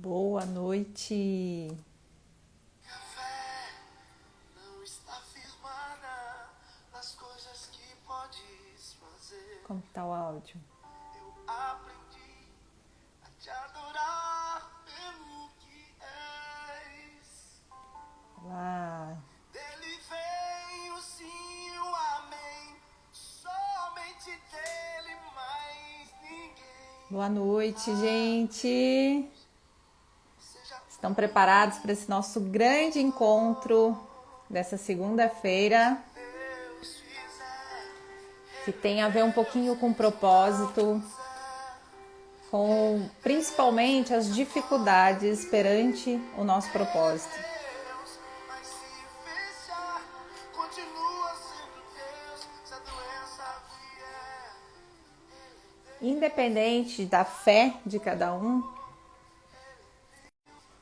Boa noite. A fé não está firmada nas coisas que podes fazer. Como tá o áudio? Eu aprendi a te adorar pelo que és. Olá. Dele vem o sim, o amém. Somente dele, mais ninguém. Boa noite, gente. Seja Estão preparados para esse nosso grande encontro dessa segunda-feira, Deus fizer, que tem a ver um pouquinho com propósito, com principalmente as dificuldades perante o nosso propósito. Deus, mas se fechar, continua sendo Deus. Se a doença vier, Independente da fé de cada um.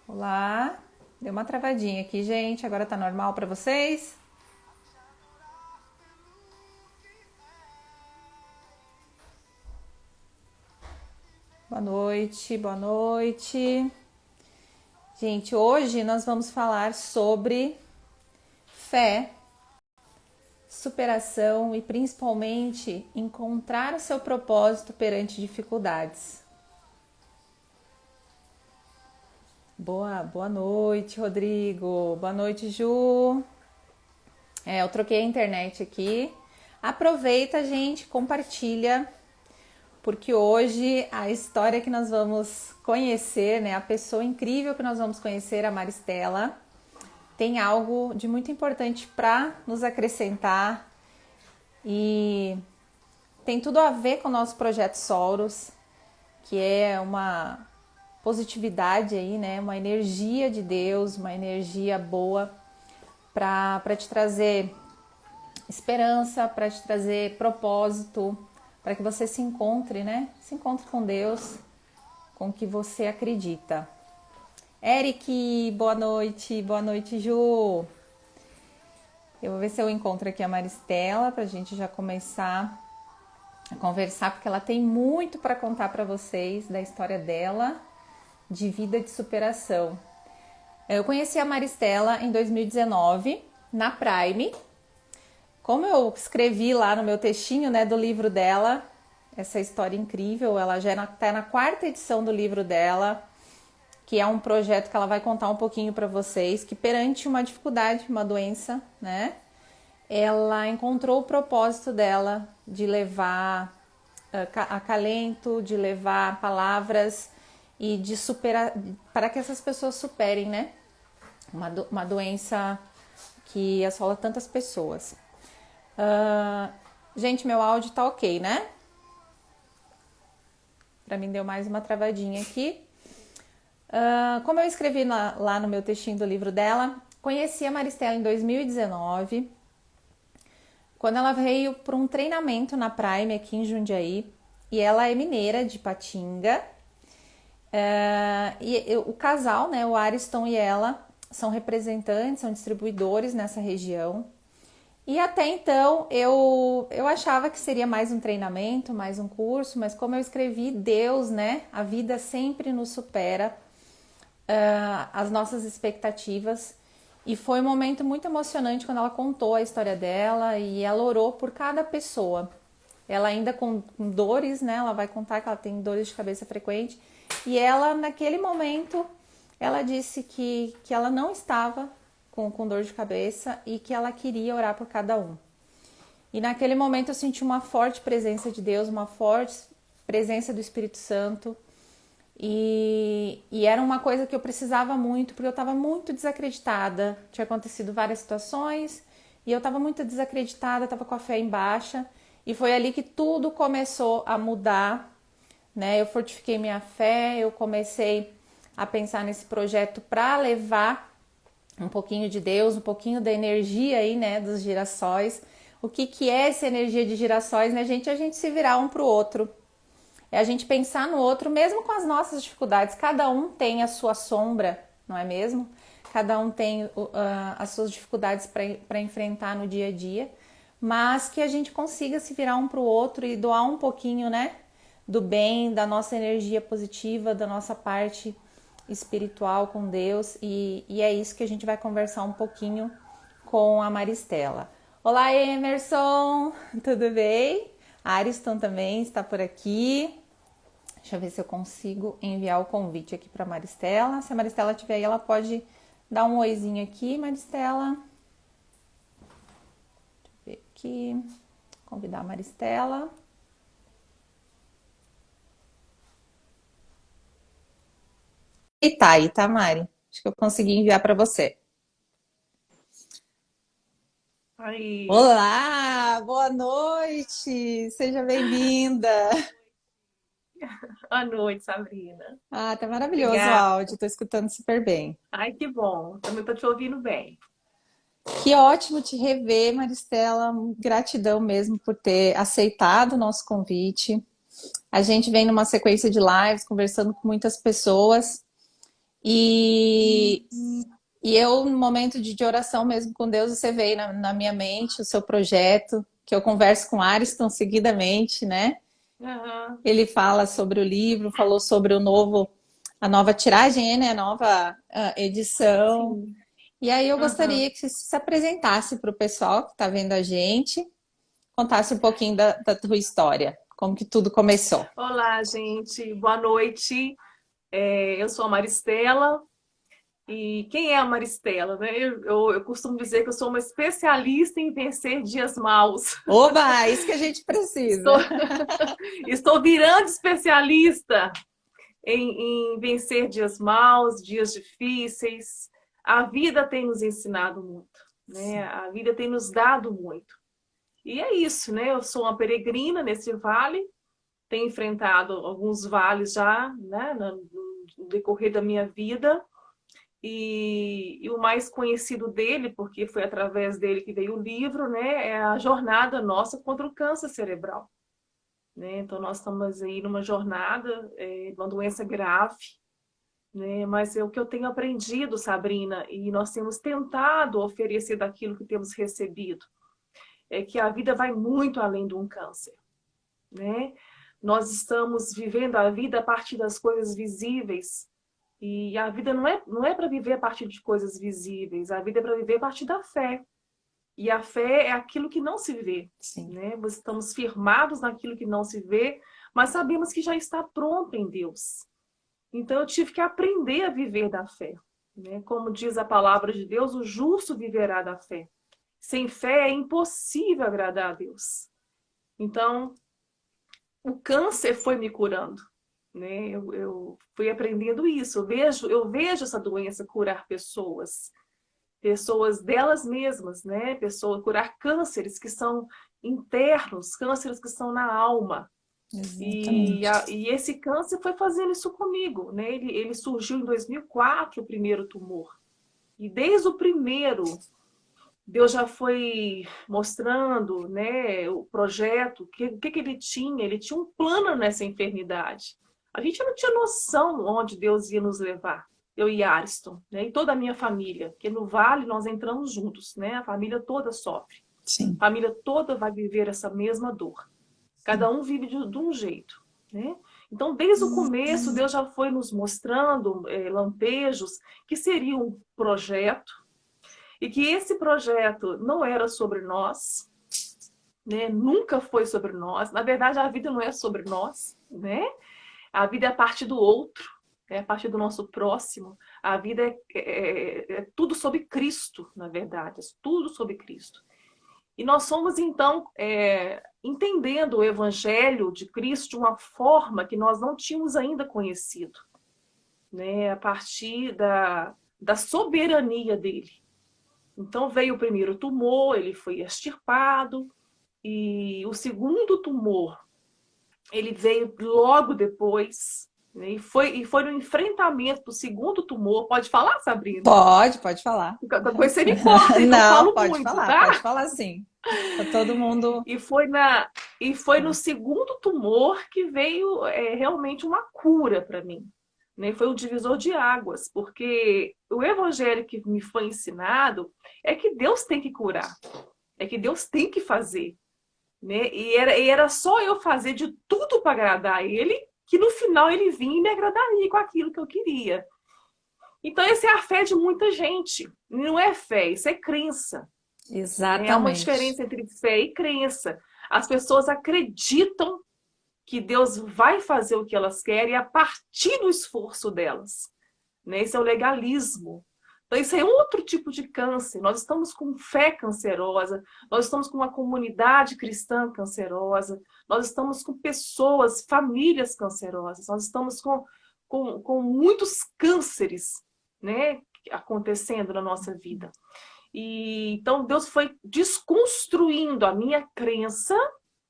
Olá. Deu uma travadinha aqui, gente. Agora tá normal para vocês? Boa noite, boa noite. Gente, hoje nós vamos falar sobre fé, superação e principalmente encontrar o seu propósito perante dificuldades. Boa noite, Rodrigo. Boa noite, Ju. Eu troquei a internet aqui. Aproveita, gente, compartilha, porque hoje a história que nós vamos conhecer, né, a pessoa incrível que nós vamos conhecer, a Maristela, tem algo de muito importante para nos acrescentar e tem tudo a ver com o nosso projeto Soros, que é uma positividade aí, né, uma energia de Deus, uma energia boa para te trazer esperança, para te trazer propósito, para que você se encontre, né? Se encontre com Deus, com o que você acredita. Eric, boa noite, Ju. Eu vou ver se eu encontro aqui a Maristela para a gente já começar a conversar, porque ela tem muito para contar para vocês da história dela, de vida de superação. Eu conheci a Maristela em 2019, na Prime. Como eu escrevi lá no meu textinho, né, do livro dela, essa história incrível, ela já está na 4ª edição do livro dela, que é um projeto que ela vai contar um pouquinho para vocês, que perante uma dificuldade, uma doença, né, ela encontrou o propósito dela de levar acalento, de levar palavras e de superar, para que essas pessoas superem, né, uma doença que assola tantas pessoas. Gente, meu áudio tá ok, né? Pra mim deu mais uma travadinha aqui. Como eu escrevi lá no meu textinho do livro dela, conheci a Maristela em 2019, quando ela veio para um treinamento na Prime aqui em Jundiaí, e ela é mineira de Patinga. O casal, né, o Ariston e ela, são representantes, são distribuidores nessa região. E até então eu achava que seria mais um treinamento, mais um curso, mas como eu escrevi, Deus, né? A vida sempre nos supera as nossas expectativas. E foi um momento muito emocionante quando ela contou a história dela e ela orou por cada pessoa. Ela ainda com dores, né? Ela vai contar que ela tem dores de cabeça frequente. E ela, naquele momento, ela disse que ela não estava com dor de cabeça e que ela queria orar por cada um. E naquele momento eu senti uma forte presença de Deus, uma forte presença do Espírito Santo. E era uma coisa que eu precisava muito, porque eu estava muito desacreditada. Tinha acontecido várias situações e eu estava muito desacreditada, estava com a fé em baixa. E foi ali que tudo começou a mudar, né? Eu fortifiquei minha fé, eu comecei a pensar nesse projeto para levar um pouquinho de Deus, um pouquinho da energia aí, né, dos girassóis. O que é essa energia de girassóis, né, gente? A gente se virar um pro outro. É a gente pensar no outro, mesmo com as nossas dificuldades. Cada um tem a sua sombra, não é mesmo? Cada um tem as suas dificuldades para enfrentar no dia a dia. Mas que a gente consiga se virar um pro outro e doar um pouquinho, né, do bem, da nossa energia positiva, da nossa parte espiritual com Deus e é isso que a gente vai conversar um pouquinho com a Maristela. Olá, Emerson, tudo bem? Ariston também está por aqui. Deixa eu ver se eu consigo enviar o convite aqui para a Maristela. Se a Maristela estiver aí, ela pode dar um oizinho aqui, Maristela. Deixa eu ver aqui. Convidar a Maristela. E tá aí, tá, Mari? Acho que eu consegui enviar para você. Aí, Olá, boa noite, seja bem-vinda. boa noite, Sabrina. Ah, tá maravilhoso o Obrigada. áudio, tô escutando super bem. Ai, que bom. Também tô te ouvindo bem. Que ótimo te rever, Maristela. Gratidão mesmo por ter aceitado o nosso convite. A gente vem numa sequência de lives, conversando com muitas pessoas e, e eu, no momento de oração mesmo com Deus, você veio na minha mente, o seu projeto, que eu converso com o Ariston seguidamente, né? Aham, Ele fala sobre o livro, falou sobre a nova tiragem, né? A nova edição. sim. E aí eu Aham. gostaria que você se apresentasse para o pessoal que está vendo a gente, contasse um pouquinho da tua história, como que tudo começou. Olá, gente. Boa noite. Eu sou a Maristela. E quem é a Maristela, né? Eu costumo dizer que eu sou uma especialista em vencer dias maus. Oba, é isso que a gente precisa. Estou, estou virando especialista em vencer dias maus, dias difíceis. A vida tem nos ensinado muito, né? A vida tem nos dado muito. E é isso, né? Eu sou uma peregrina nesse vale, tenho enfrentado alguns vales já, né? No decorrer da minha vida. E o mais conhecido dele, porque foi através dele que veio o livro, né? É a jornada nossa contra o câncer cerebral. Né? Então, nós estamos aí numa jornada, uma doença grave, né? Mas é o que eu tenho aprendido, Sabrina, e nós temos tentado oferecer daquilo que temos recebido, é que a vida vai muito além de um câncer, né? Nós estamos vivendo a vida a partir das coisas visíveis, e a vida não é para viver a partir de coisas visíveis, a vida é para viver a partir da fé. E a fé é aquilo que não se vê, Sim, né? Estamos firmados naquilo que não se vê, mas sabemos que já está pronto em Deus. Então eu tive que aprender a viver da fé, né? Como diz a palavra de Deus, o justo viverá da fé. Sem fé é impossível agradar a Deus. Então, o câncer foi me curando, né? Eu fui aprendendo isso. Eu vejo essa doença curar pessoas delas mesmas, né? Curar cânceres que são internos, cânceres que são na alma. exatamente. E esse câncer foi fazendo isso comigo, né? Ele surgiu em 2004, o primeiro tumor. E desde o primeiro, Deus já foi mostrando, né, o projeto, o que ele tinha. Ele tinha um plano nessa enfermidade. A gente não tinha noção onde Deus ia nos levar. Eu e Ariston, né, e toda a minha família, porque no Vale nós entramos juntos, né? A família toda sofre. Sim. A família toda vai viver essa mesma dor. Cada um vive de um jeito, né? Então, desde o começo, Deus já foi nos mostrando lampejos que seria um projeto e que esse projeto não era sobre nós, né? Nunca foi sobre nós. Na verdade, a vida não é sobre nós, né? A vida é a parte do outro, é a parte do nosso próximo. A vida é tudo sobre Cristo, na verdade, é tudo sobre Cristo. E nós somos, então, entendendo o Evangelho de Cristo de uma forma que nós não tínhamos ainda conhecido, né? A partir da soberania dele. Então veio o primeiro tumor, ele foi extirpado, e o segundo tumor, ele veio logo depois, né? E foi no enfrentamento do segundo tumor. Pode falar, Sabrina? Pode falar. Qualquer coisa você me corta, eu Não, falo muito, tá? pode falar sim. Tá todo mundo. E foi, e foi no segundo tumor que veio realmente uma cura para mim. Né? Foi um divisor de águas, porque o evangelho que me foi ensinado é que Deus tem que curar, é que Deus tem que fazer. Né? E era só eu fazer de tudo para agradar Ele, que no final Ele vinha e me agradaria com aquilo que eu queria. Então, essa é a fé de muita gente. Não é fé, isso é crença. Há uma Exatamente. diferença entre fé e crença. As pessoas acreditam que Deus vai fazer o que elas querem a partir do esforço delas. Esse é o legalismo. Então, isso é outro tipo de câncer. Nós estamos com fé cancerosa, nós estamos com uma comunidade cristã cancerosa, nós estamos com pessoas, famílias cancerosas, nós estamos com muitos cânceres, né, acontecendo na nossa vida. E então Deus foi desconstruindo a minha crença,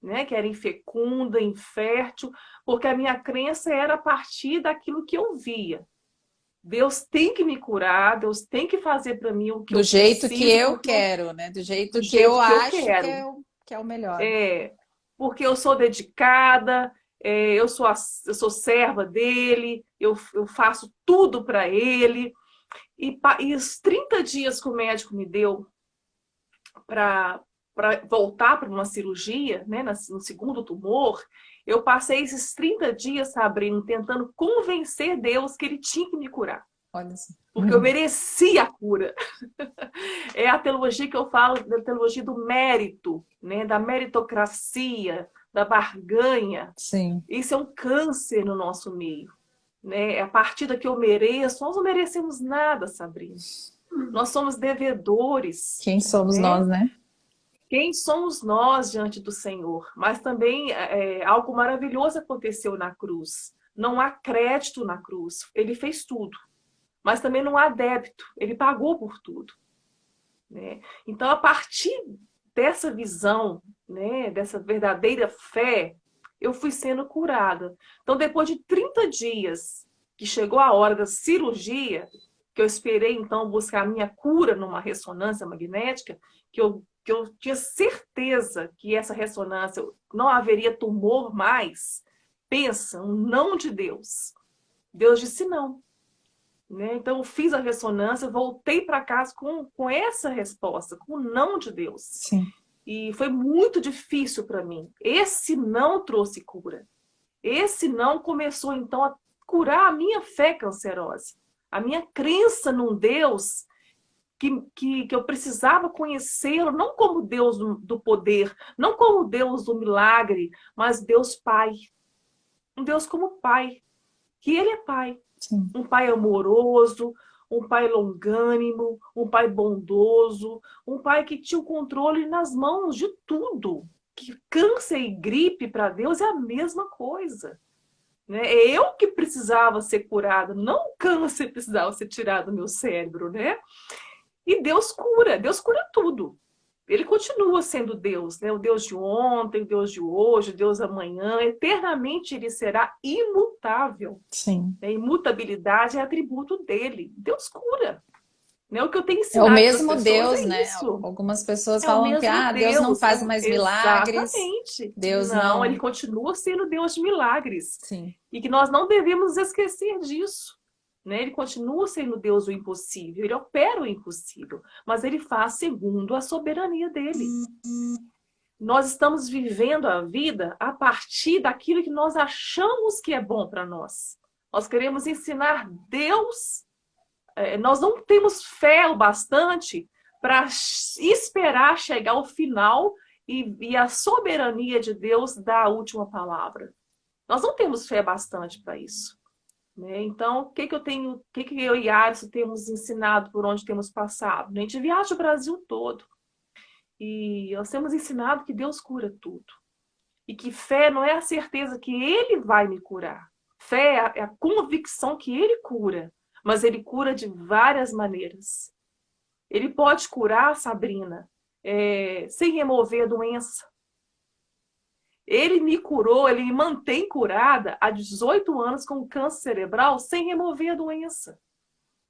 né, que era infecunda, infértil, porque a minha crença era a partir daquilo que eu via. Deus tem que me curar, Deus tem que fazer para mim o que Do eu jeito que preciso, eu porque quero, né? Do do jeito que eu jeito que eu acho quero. que é o melhor. Porque eu sou dedicada, eu sou serva dele, eu faço tudo para ele. E os 30 dias que o médico me deu para voltar para uma cirurgia, né, no segundo tumor, eu passei esses 30 dias, Sabrina, tentando convencer Deus que ele tinha que me curar. Olha só. Porque eu merecia a cura. É a teologia que eu falo, da teologia do mérito, né, da meritocracia, da barganha. Sim. Isso é um câncer no nosso meio. Né? A partir da que eu mereço, nós não merecemos nada, Sabrina. Nós somos devedores. Quem somos né? nós, né? Quem somos nós diante do Senhor? Mas também algo maravilhoso aconteceu na cruz. Não há crédito na cruz. Ele fez tudo. Mas também não há débito. Ele pagou por tudo. Né? Então, a partir dessa visão, né, dessa verdadeira fé, eu fui sendo curada. Então, depois de 30 dias, que chegou a hora da cirurgia, que eu esperei, então, buscar a minha cura numa ressonância magnética, que eu tinha certeza que essa ressonância não haveria tumor mais. Pensa, um não de Deus. Deus disse não. Né? Então, eu fiz a ressonância, voltei para casa com essa resposta, com o não de Deus. Sim. E foi muito difícil para mim. Esse não trouxe cura. Esse não começou, então, a curar a minha fé cancerosa. A minha crença num Deus que eu precisava conhecê-lo, não como Deus do poder, não como Deus do milagre, mas Deus Pai. Um Deus como Pai. Que Ele é Pai. Sim. Um pai amoroso, um pai longânimo, um pai bondoso, um pai que tinha o controle nas mãos de tudo. Que câncer e gripe para Deus é a mesma coisa. Né? É eu que precisava ser curada, não o câncer precisava ser tirado do meu cérebro. Né? E Deus cura tudo. Ele continua sendo Deus, né? O Deus de ontem, o Deus de hoje, o Deus amanhã. Eternamente ele será imutável. Sim. A imutabilidade é atributo dele. Deus cura. Né? O que eu tenho É o ensinado para as mesmo pessoas Deus, é né? isso. Algumas pessoas É o falam que mesmo Deus não Deus. faz mais milagres. Exatamente. Deus Não, ele não. continua sendo Deus de milagres. Sim. E que nós não devemos esquecer disso. Né? Ele continua sendo Deus do impossível. Ele opera o impossível. Mas ele faz segundo a soberania dele. Nós estamos vivendo a vida a partir daquilo que nós achamos que é bom para nós. Nós queremos ensinar Deus. Nós não temos fé o bastante para esperar chegar ao final e a soberania de Deus dar a última palavra. Nós não temos fé bastante para isso. Né? Então, o que eu e Alisson temos ensinado por onde temos passado? A gente viaja o Brasil todo. E nós temos ensinado que Deus cura tudo. E que fé não é a certeza que Ele vai me curar. Fé é a convicção que Ele cura. Mas Ele cura de várias maneiras. Ele pode curar, Sabrina, sem remover a doença. Ele me curou, ele me mantém curada há 18 anos com câncer cerebral sem remover a doença.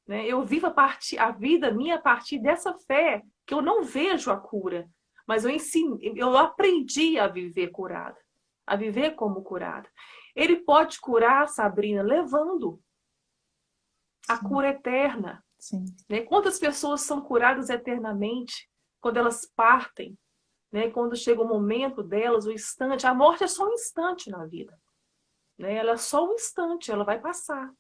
Né? Eu vivo a vida minha a partir dessa fé, que eu não vejo a cura, mas eu aprendi a viver curada, a viver como curada. Ele pode curar, Sabrina, levando a cura eterna. Sim. Né? Quantas pessoas são curadas eternamente quando elas partem? Né? Quando chega o momento delas, o instante, a morte é só um instante na vida. Né? Ela é só um instante, ela vai passar.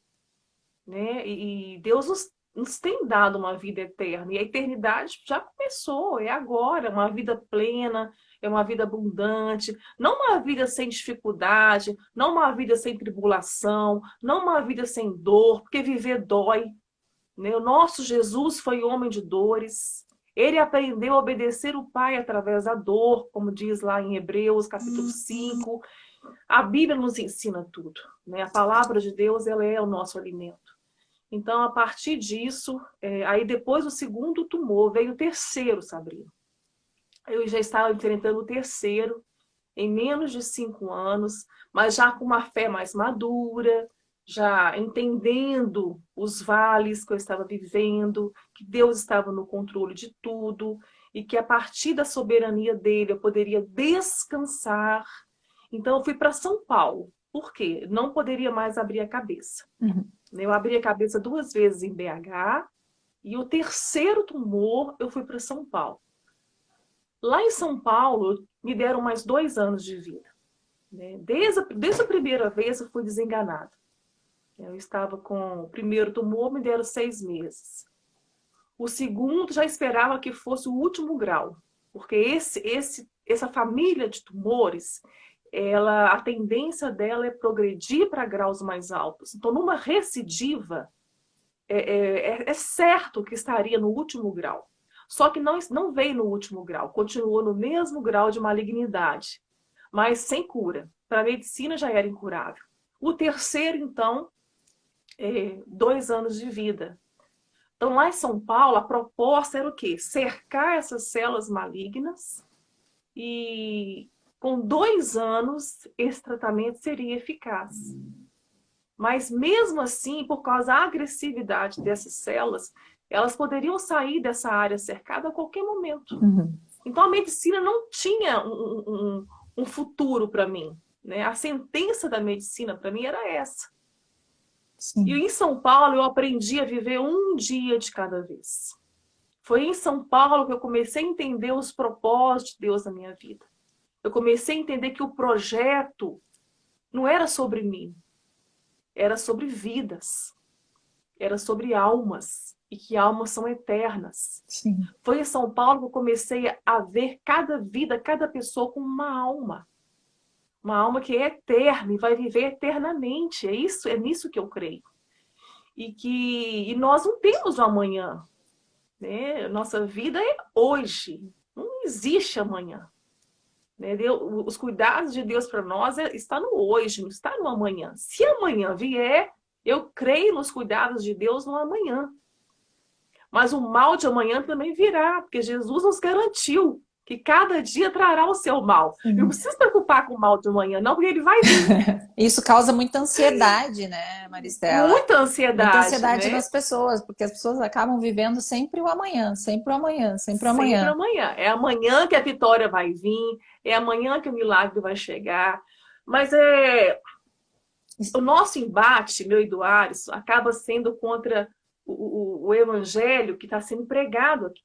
né? E Deus nos tem dado uma vida eterna. E a eternidade já começou, é agora, é uma vida plena, é uma vida abundante, não uma vida sem dificuldade, não uma vida sem tribulação, não uma vida sem dor, porque viver dói, né? O nosso Jesus foi homem de dores. Ele aprendeu a obedecer o Pai através da dor, como diz lá em Hebreus, capítulo 5. A Bíblia nos ensina tudo, né? A palavra de Deus, ela é o nosso alimento. Então, a partir disso, aí depois do segundo tumor, veio o terceiro, Sabrina. Eu já estava enfrentando o terceiro em menos de 5 anos, mas já com uma fé mais madura, já entendendo os vales que eu estava vivendo, que Deus estava no controle de tudo, e que a partir da soberania dele eu poderia descansar. Então, eu fui para São Paulo. Por quê? Não poderia mais abrir a cabeça. Eu abri a cabeça 2 vezes em BH, e o terceiro tumor eu fui para São Paulo. Lá em São Paulo, me deram mais 2 anos de vida, né? Desde a primeira vez eu fui desenganada. Eu estava com o primeiro tumor, me deram 6 meses. O segundo já esperava que fosse o último grau, porque essa família de tumores, a tendência dela é progredir para graus mais altos. Então, numa recidiva, é certo que estaria no último grau. Só que não veio no último grau, continuou no mesmo grau de malignidade, mas sem cura. Para a medicina já era incurável. O terceiro, então, 2 anos de vida. Então, lá em São Paulo, a proposta era o quê? Cercar essas células malignas e com 2 anos esse tratamento seria eficaz. Mas mesmo assim, por causa da agressividade dessas células, elas poderiam sair dessa área cercada a qualquer momento. Então a medicina não tinha um futuro para mim, né? A sentença da medicina para mim era essa. Sim. E em São Paulo eu aprendi a viver um dia de cada vez. Foi em São Paulo que eu comecei a entender os propósitos de Deus na minha vida. Eu comecei a entender que o projeto não era sobre mim, era sobre vidas, era sobre almas, e que almas são eternas. Sim. Foi em São Paulo que eu comecei a ver cada vida, cada pessoa com uma alma que é eterna e vai viver eternamente. É nisso que eu creio. E nós não temos o amanhã, né? Nossa vida é hoje, não existe amanhã. Né? Os cuidados de Deus para nós está no hoje, não está no amanhã. Se amanhã vier, eu creio nos cuidados de Deus no amanhã. Mas o mal de amanhã também virá, porque Jesus nos garantiu que cada dia trará o seu mal. Não precisa se preocupar com o mal de amanhã, não, porque ele vai vir. Isso causa muita ansiedade, né, Maristela? Muita ansiedade. Muita ansiedade, né? nas pessoas, porque as pessoas acabam vivendo sempre o amanhã, sempre o amanhã, sempre o Sempre amanhã. amanhã. É amanhã que a vitória vai vir, é amanhã que o milagre vai chegar. Mas o nosso embate, meu e do Ares, acaba sendo contra o evangelho que está sendo pregado aqui,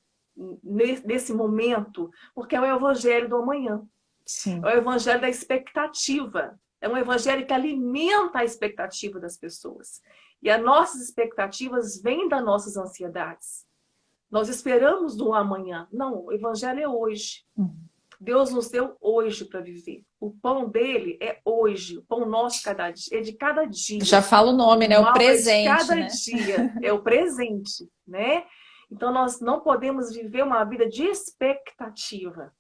nesse momento, porque é o evangelho do amanhã. Sim. É o evangelho da expectativa. É um evangelho que alimenta a expectativa das pessoas. E as nossas expectativas vêm das nossas ansiedades. Nós esperamos do amanhã. Não, o evangelho é hoje. Deus nos deu hoje para viver. O pão dele é hoje. O pão nosso é de cada dia. Já fala o nome, né? O presente. É de cada né? dia. É o presente, né? Então nós não podemos viver uma vida de expectativa.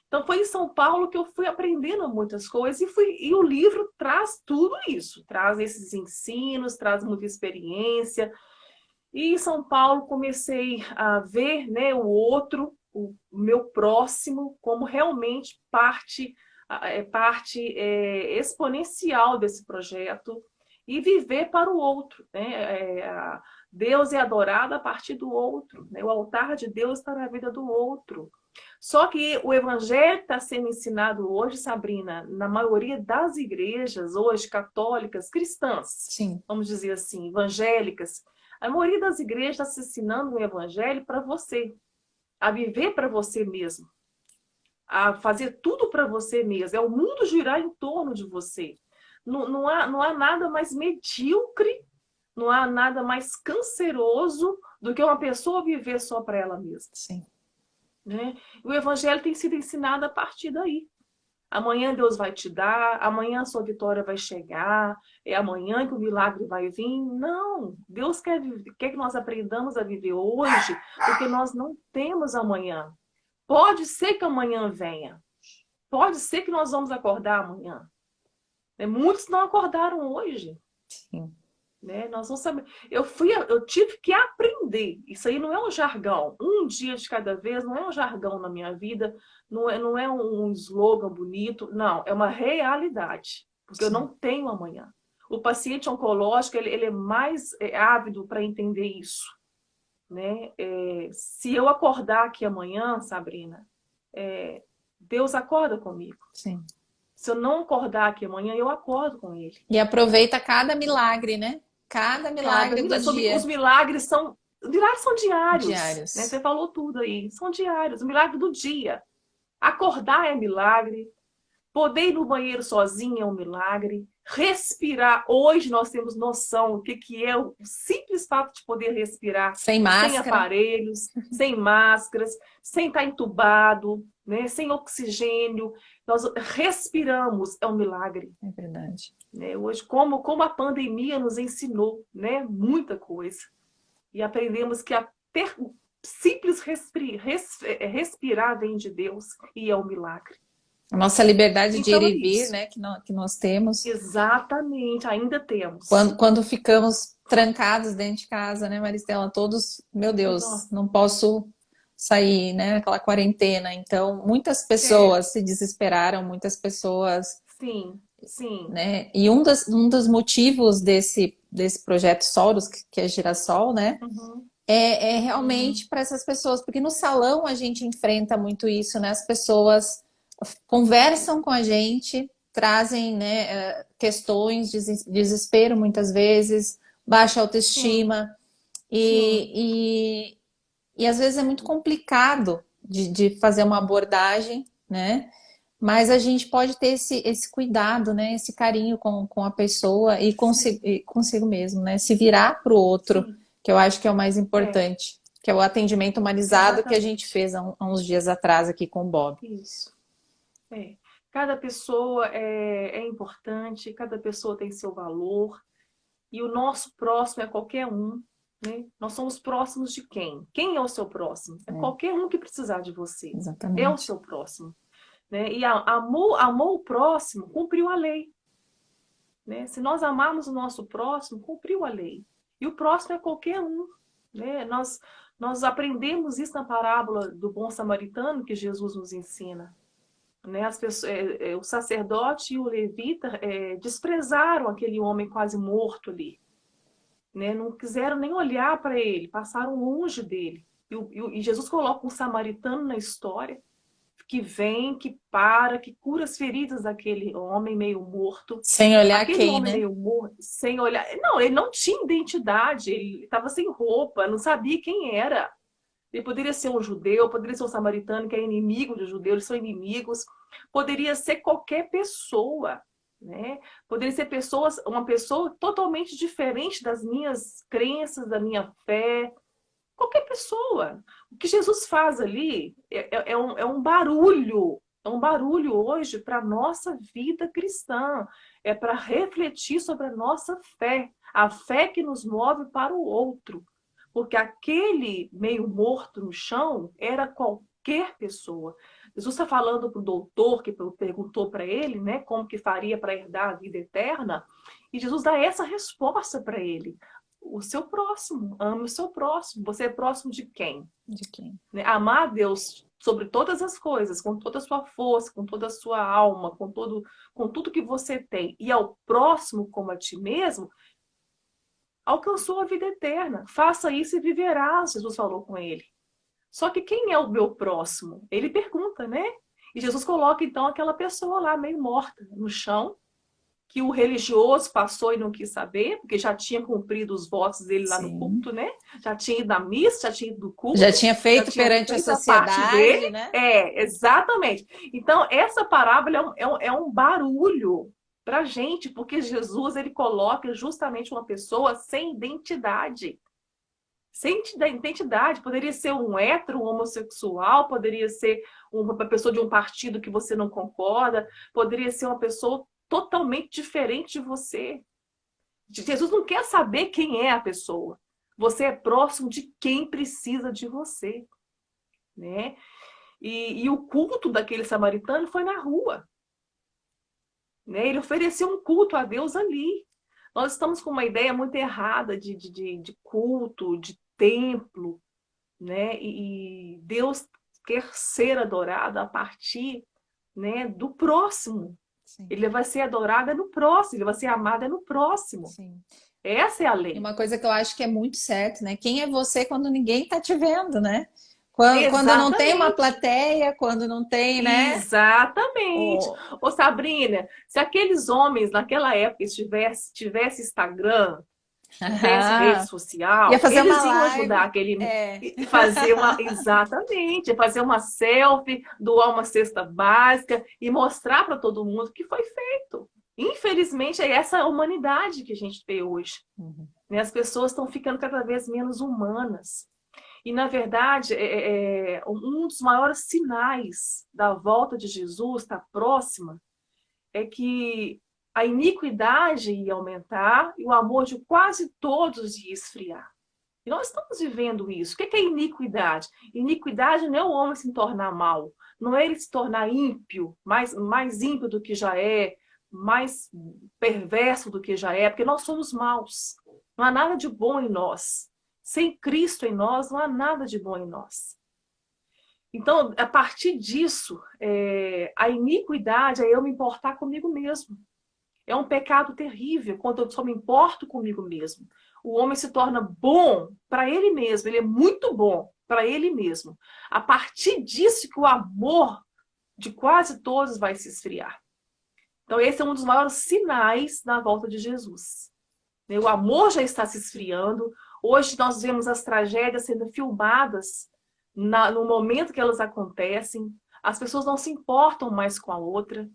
Então foi em São Paulo que eu fui aprendendo muitas coisas e o livro traz tudo isso. Traz esses ensinos, traz muita experiência. E em São Paulo comecei a ver, né, o outro, o meu próximo, como realmente parte exponencial desse projeto e viver para o outro. Né? Deus é adorado a partir do outro. Né? O altar de Deus está na vida do outro. Só que o evangelho está sendo ensinado hoje, Sabrina, na maioria das igrejas hoje, católicas, cristãs, Sim. vamos dizer assim, evangélicas. A maioria das igrejas está se ensinando o evangelho para você, a viver para você mesmo, a fazer tudo para você mesmo. É o mundo girar em torno de você. Não há nada mais medíocre Não há nada mais canceroso do que uma pessoa viver só para ela mesma, Sim. né? O evangelho tem sido ensinado a partir daí. Amanhã Deus vai te dar, amanhã a sua vitória vai chegar, é amanhã que o milagre vai vir. Não, Deus quer que nós aprendamos a viver hoje, porque nós não temos amanhã. Pode ser que amanhã venha, pode ser que nós vamos acordar amanhã. Muitos não acordaram hoje. Sim. Né? Nós não sabemos. Eu tive que aprender. Isso aí não é um jargão. Um dia de cada vez não é um jargão na minha vida, não é um slogan bonito, não, é uma realidade. Porque eu não tenho amanhã. O paciente oncológico, ele é mais ávido para entender isso. Né? Se eu acordar aqui amanhã, Sabrina, Deus acorda comigo. Sim. Se eu não acordar aqui amanhã, eu acordo com ele. E aproveita cada milagre, né? Cada milagre do dia. Os milagres são diários. Diários. Né? Você falou tudo aí. São diários. O milagre do dia. Acordar é milagre. Poder ir no banheiro sozinho é um milagre. Respirar. Hoje nós temos noção do que é o simples fato de poder respirar. Sem máscara. Sem aparelhos, sem máscaras, sem estar entubado, né? Sem oxigênio. Nós respiramos, é um milagre. É verdade. Né? Hoje, como a pandemia nos ensinou, né? Muita coisa. E aprendemos que até simples respirar vem de Deus e é um milagre. A nossa liberdade de Então, ir e vir, né? Que nós temos. Exatamente, ainda temos. Quando ficamos trancados dentro de casa, né, Maristela? Todos, meu Deus, não posso sair, né? Aquela quarentena. Então, muitas pessoas se desesperaram, muitas pessoas... Sim, sim. Né? E um dos motivos desse projeto Soros, que é Girassol, né? Uhum. É realmente para essas pessoas, porque no salão a gente enfrenta muito isso, né? As pessoas conversam com a gente, trazem, né, questões, desespero muitas vezes, baixa autoestima, e às vezes é muito complicado de fazer uma abordagem, né? Mas a gente pode ter esse cuidado, né? Esse carinho com a pessoa e consigo mesmo, né? Se virar para o outro, que eu acho que é o mais importante, que é o atendimento humanizado que a gente fez há uns dias atrás aqui com o Bob. Isso. Cada pessoa é importante, cada pessoa tem seu valor, e o nosso próximo é qualquer um. Né? Nós somos próximos de quem? Quem é o seu próximo? É qualquer um que precisar de você. Exatamente. É o seu próximo. Né? E amou o próximo, cumpriu a lei. Né? Se nós amarmos o nosso próximo, cumpriu a lei. E o próximo é qualquer um. Né? Nós aprendemos isso na parábola do bom samaritano que Jesus nos ensina. Né? As pessoas, o sacerdote e o levita desprezaram aquele homem quase morto ali. Né? Não quiseram nem olhar para ele, passaram longe dele. E Jesus coloca um samaritano na história, que vem, que para, que cura as feridas daquele homem meio morto. Sem olhar aquele quem, homem né? meio morto, sem olhar. Não, ele não tinha identidade, ele estava sem roupa, não sabia quem era. Ele poderia ser um judeu, poderia ser um samaritano que é inimigo de judeus, eles são inimigos. Poderia ser qualquer pessoa, né? Poderia ser uma pessoa totalmente diferente das minhas crenças, da minha fé. Qualquer pessoa. O que Jesus faz ali é um barulho. É um barulho hoje para a nossa vida cristã. É para refletir sobre a nossa fé. A fé que nos move para o outro. Porque aquele meio morto no chão era qualquer pessoa. Jesus está falando para o doutor que perguntou para ele, né, como que faria para herdar a vida eterna. E Jesus dá essa resposta para ele. O seu próximo, ame o seu próximo. Você é próximo de quem? De quem? Né? Amar a Deus sobre todas as coisas, com toda a sua força, com toda a sua alma, com tudo que você tem. E ao próximo como a ti mesmo, alcançou a vida eterna. Faça isso e viverás, Jesus falou com ele. Só que quem é o meu próximo? Ele pergunta, né? E Jesus coloca então aquela pessoa lá meio morta no chão, que o religioso passou e não quis saber, porque já tinha cumprido os votos dele lá no culto, né? Já tinha ido na missa, já tinha ido no culto. Já tinha feito perante a sociedade, né? Exatamente. Então, essa parábola é um barulho para a gente, porque Jesus, ele coloca justamente uma pessoa sem identidade. Sem identidade. Poderia ser um hétero, um homossexual, poderia ser uma pessoa de um partido que você não concorda, poderia ser uma pessoa totalmente diferente de você. Jesus não quer saber quem é a pessoa. Você é próximo de quem precisa de você, né? E o culto daquele samaritano foi na rua, né? Ele ofereceu um culto a Deus ali. Nós estamos com uma ideia muito errada de culto, de templo, né? E Deus quer ser adorado a partir, né, do próximo. Sim. Ele vai ser adorado no próximo, ele vai ser amado no próximo. Sim. Essa é a lei. E uma coisa que eu acho que é muito certo, né? Quem é você quando ninguém tá te vendo, né? Quando não tem uma plateia, quando não tem, né? Exatamente. Ô Sabrina, se aqueles homens naquela época tivesse Instagram, tivesse rede social, ia fazer eles uma iam live. ajudar exatamente, fazer uma selfie, doar uma cesta básica e mostrar para todo mundo que foi feito. Infelizmente, é essa humanidade que a gente vê hoje. Né? As pessoas estão ficando cada vez menos humanas. E, na verdade, um dos maiores sinais da volta de Jesus, está próxima, é que a iniquidade ia aumentar e o amor de quase todos ia esfriar. E nós estamos vivendo isso. O que é iniquidade? Iniquidade não é o homem se tornar mal, não é ele se tornar ímpio, mais ímpio do que já é, mais perverso do que já é, porque nós somos maus. Não há nada de bom em nós. Sem Cristo em nós, não há nada de bom em nós. Então, a partir disso, a iniquidade é eu me importar comigo mesmo. É um pecado terrível quando eu só me importo comigo mesmo. O homem se torna bom para ele mesmo, ele é muito bom para ele mesmo. A partir disso que o amor de quase todos vai se esfriar. Então, esse é um dos maiores sinais da volta de Jesus. O amor já está se esfriando. Hoje nós vemos as tragédias sendo filmadas no momento que elas acontecem. As pessoas não se importam mais com a outra.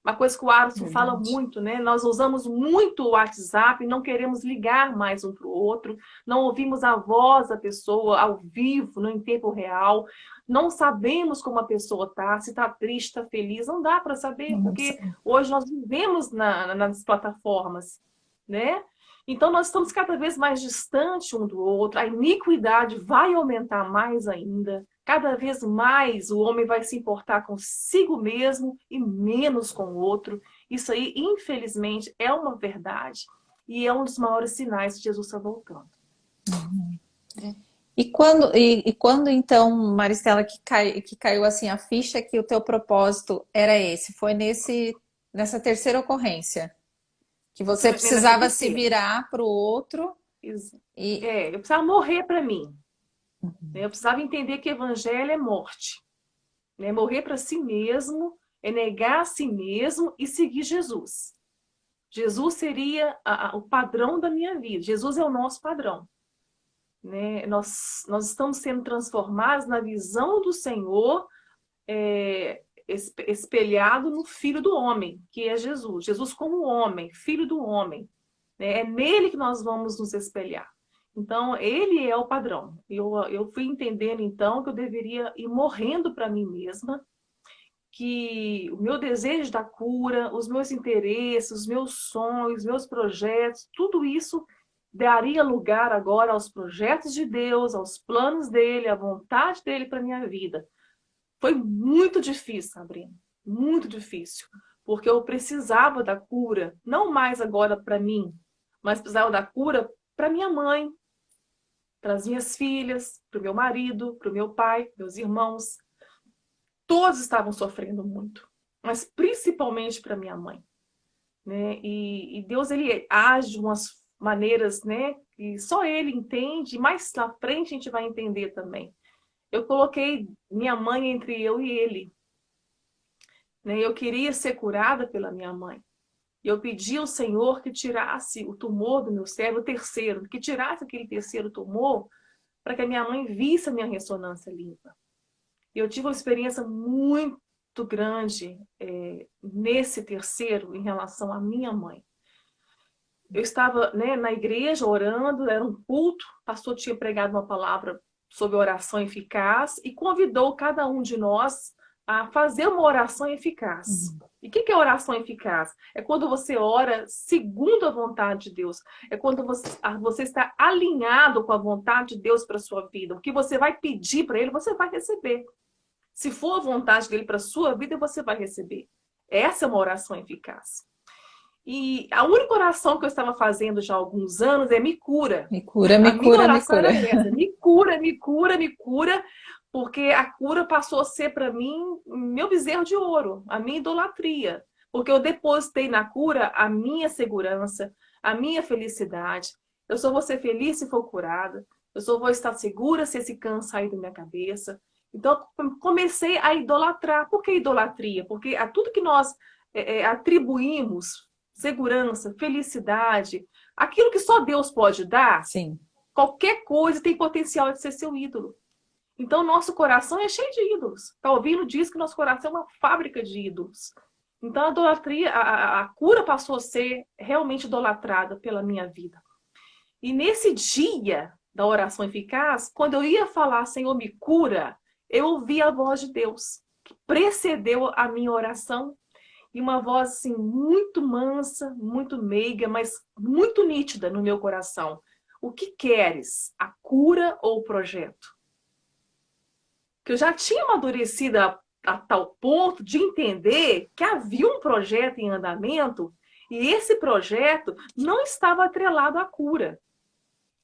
Uma coisa que o Alisson fala muito, né? Nós usamos muito o WhatsApp e não queremos ligar mais um para o outro. Não ouvimos a voz da pessoa ao vivo, em tempo real. Não sabemos como a pessoa está, se está triste, está feliz. Não dá para saber, porque hoje nós vivemos nas plataformas, né? Então, nós estamos cada vez mais distantes um do outro. A iniquidade vai aumentar mais ainda. Cada vez mais o homem vai se importar consigo mesmo e menos com o outro. Isso aí, infelizmente, é uma verdade. E é um dos maiores sinais de Jesus está voltando. E quando então, Maristela, que caiu assim a ficha que o teu propósito era esse? Foi nessa terceira ocorrência? Que você precisava se virar para o outro. Eu precisava morrer para mim. Eu precisava entender que evangelho é morte. Morrer para si mesmo, é negar a si mesmo e seguir Jesus. Jesus seria o padrão da minha vida. Jesus é o nosso padrão. Nós estamos sendo transformados na visão do Senhor, espelhado no Filho do Homem, que é Jesus. Jesus como homem, Filho do homem. É nele que nós vamos nos espelhar. Então, ele é o padrão. Eu fui entendendo, então, que eu deveria ir morrendo para mim mesma, que o meu desejo da cura, os meus interesses, os meus sonhos, os meus projetos, tudo isso daria lugar agora aos projetos de Deus, aos planos dele, à vontade dele para minha vida. Foi muito difícil, Sabrina, muito difícil, porque eu precisava da cura, não mais agora para mim, mas precisava da cura para minha mãe, para as minhas filhas, para o meu marido, para o meu pai, meus irmãos. Todos estavam sofrendo muito, mas principalmente para minha mãe. E Deus, ele age de umas maneiras, que só ele entende, e mais na frente a gente vai entender também. Eu coloquei minha mãe entre eu e ele. Eu queria ser curada pela minha mãe. Eu pedi ao Senhor que tirasse o tumor do meu cérebro, o terceiro, que tirasse aquele terceiro tumor, para que a minha mãe visse a minha ressonância limpa. E eu tive uma experiência muito grande nesse terceiro em relação à minha mãe. Eu estava, né, na igreja orando, era um culto, o pastor tinha pregado uma palavra sobre oração eficaz e convidou cada um de nós a fazer uma oração eficaz. E o que é oração eficaz? É quando você ora segundo a vontade de Deus. É quando você está alinhado com a vontade de Deus para a sua vida. O que você vai pedir para Ele, você vai receber. Se for a vontade dele para a sua vida, você vai receber. Essa é uma oração eficaz. E a única oração que eu estava fazendo já há alguns anos é me cura. Me cura, me A minha cura, me oração cura. era essa, me cura, me cura, me cura, porque a cura passou a ser para mim meu bezerro de ouro, a minha idolatria. Porque eu depositei na cura a minha segurança, a minha felicidade. Eu só vou ser feliz se for curada. Eu só vou estar segura se esse câncer sair da minha cabeça. Então, comecei a idolatrar. Por que idolatria? Porque a tudo que nós atribuímos, segurança, felicidade, aquilo que só Deus pode dar, Sim. qualquer coisa tem potencial de ser seu ídolo. Então, nosso coração é cheio de ídolos. Calvino diz que nosso coração é uma fábrica de ídolos. Então, a idolatria, a cura passou a ser realmente idolatrada pela minha vida. E nesse dia da oração eficaz, quando eu ia falar, Senhor, me cura, eu ouvi a voz de Deus, que precedeu a minha oração. E uma voz assim, muito mansa, muito meiga, mas muito nítida no meu coração. O que queres? A cura ou o projeto? Que eu já tinha amadurecido a tal ponto de entender que havia um projeto em andamento e esse projeto não estava atrelado à cura.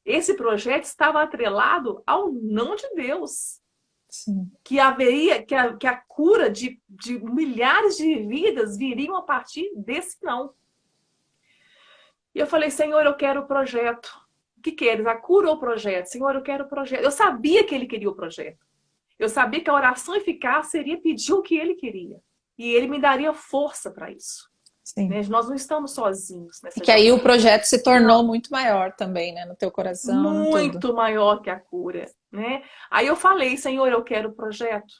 Esse projeto estava atrelado ao não de Deus. Sim. Que haveria, que a cura de milhares de vidas viriam a partir desse não. E eu falei, Senhor, eu quero o projeto. O que queres? A cura ou o projeto? Senhor, eu quero o projeto. Eu sabia que ele queria o projeto. Eu sabia que a oração eficaz seria pedir o que ele queria. E ele me daria força para isso. Sim. Né? Nós não estamos sozinhos nessa E que aí o jornada. projeto se tornou muito maior também, né? No teu coração, Muito tudo. maior que a cura, né? Aí eu falei, Senhor, eu quero o projeto.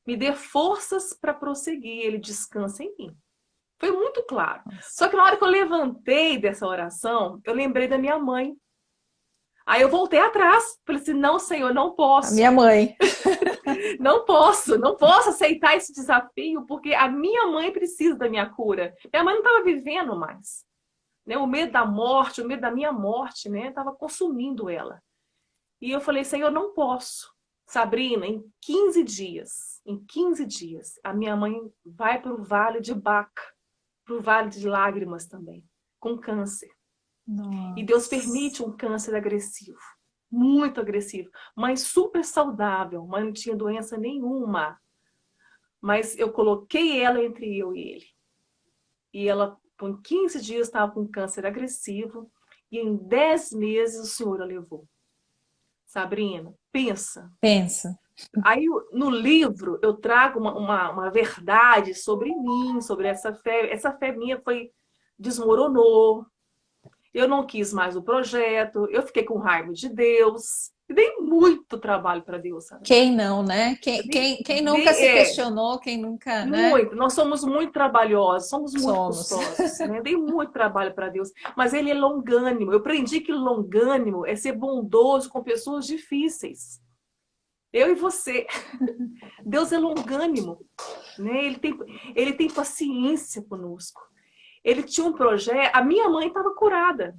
Me dê forças para prosseguir. Ele descansa em mim. Foi muito claro. Só que na hora que eu levantei dessa oração, eu lembrei da minha mãe. Aí eu voltei atrás. Falei assim, não, Senhor, não A posso. minha mãe. Não posso aceitar esse desafio, porque a minha mãe precisa da minha cura. Minha mãe não estava vivendo mais. Né? O medo da morte, o medo da minha morte, né? Estava consumindo ela. E eu falei, Senhor, não posso. Sabrina, em 15 dias, a minha mãe vai para o Vale de Baca, para o Vale de Lágrimas também, com câncer. Nossa. E Deus permite um câncer agressivo, muito agressivo. Mãe super saudável, mãe não tinha doença nenhuma. Mas eu coloquei ela entre eu e ele. E ela, por 15 dias, estava com câncer agressivo. E em 10 meses, o Senhor a levou. Sabrina, pensa. Pensa. Aí, no livro, eu trago uma verdade sobre mim, sobre essa fé. Essa fé minha desmoronou. Eu não quis mais o projeto. Eu fiquei com raiva de Deus. E dei muito trabalho para Deus, sabe? Quem não, né? Quem nunca se questionou, quem nunca, né? Muito. Nós somos muito trabalhosos, somos muito Somos. custosos, né? Dei muito trabalho para Deus. Mas Ele é longânimo. Eu aprendi que longânimo é ser bondoso com pessoas difíceis. Eu e você. Deus é longânimo, né? Ele tem paciência conosco. Ele tinha um projeto. A minha mãe estava curada.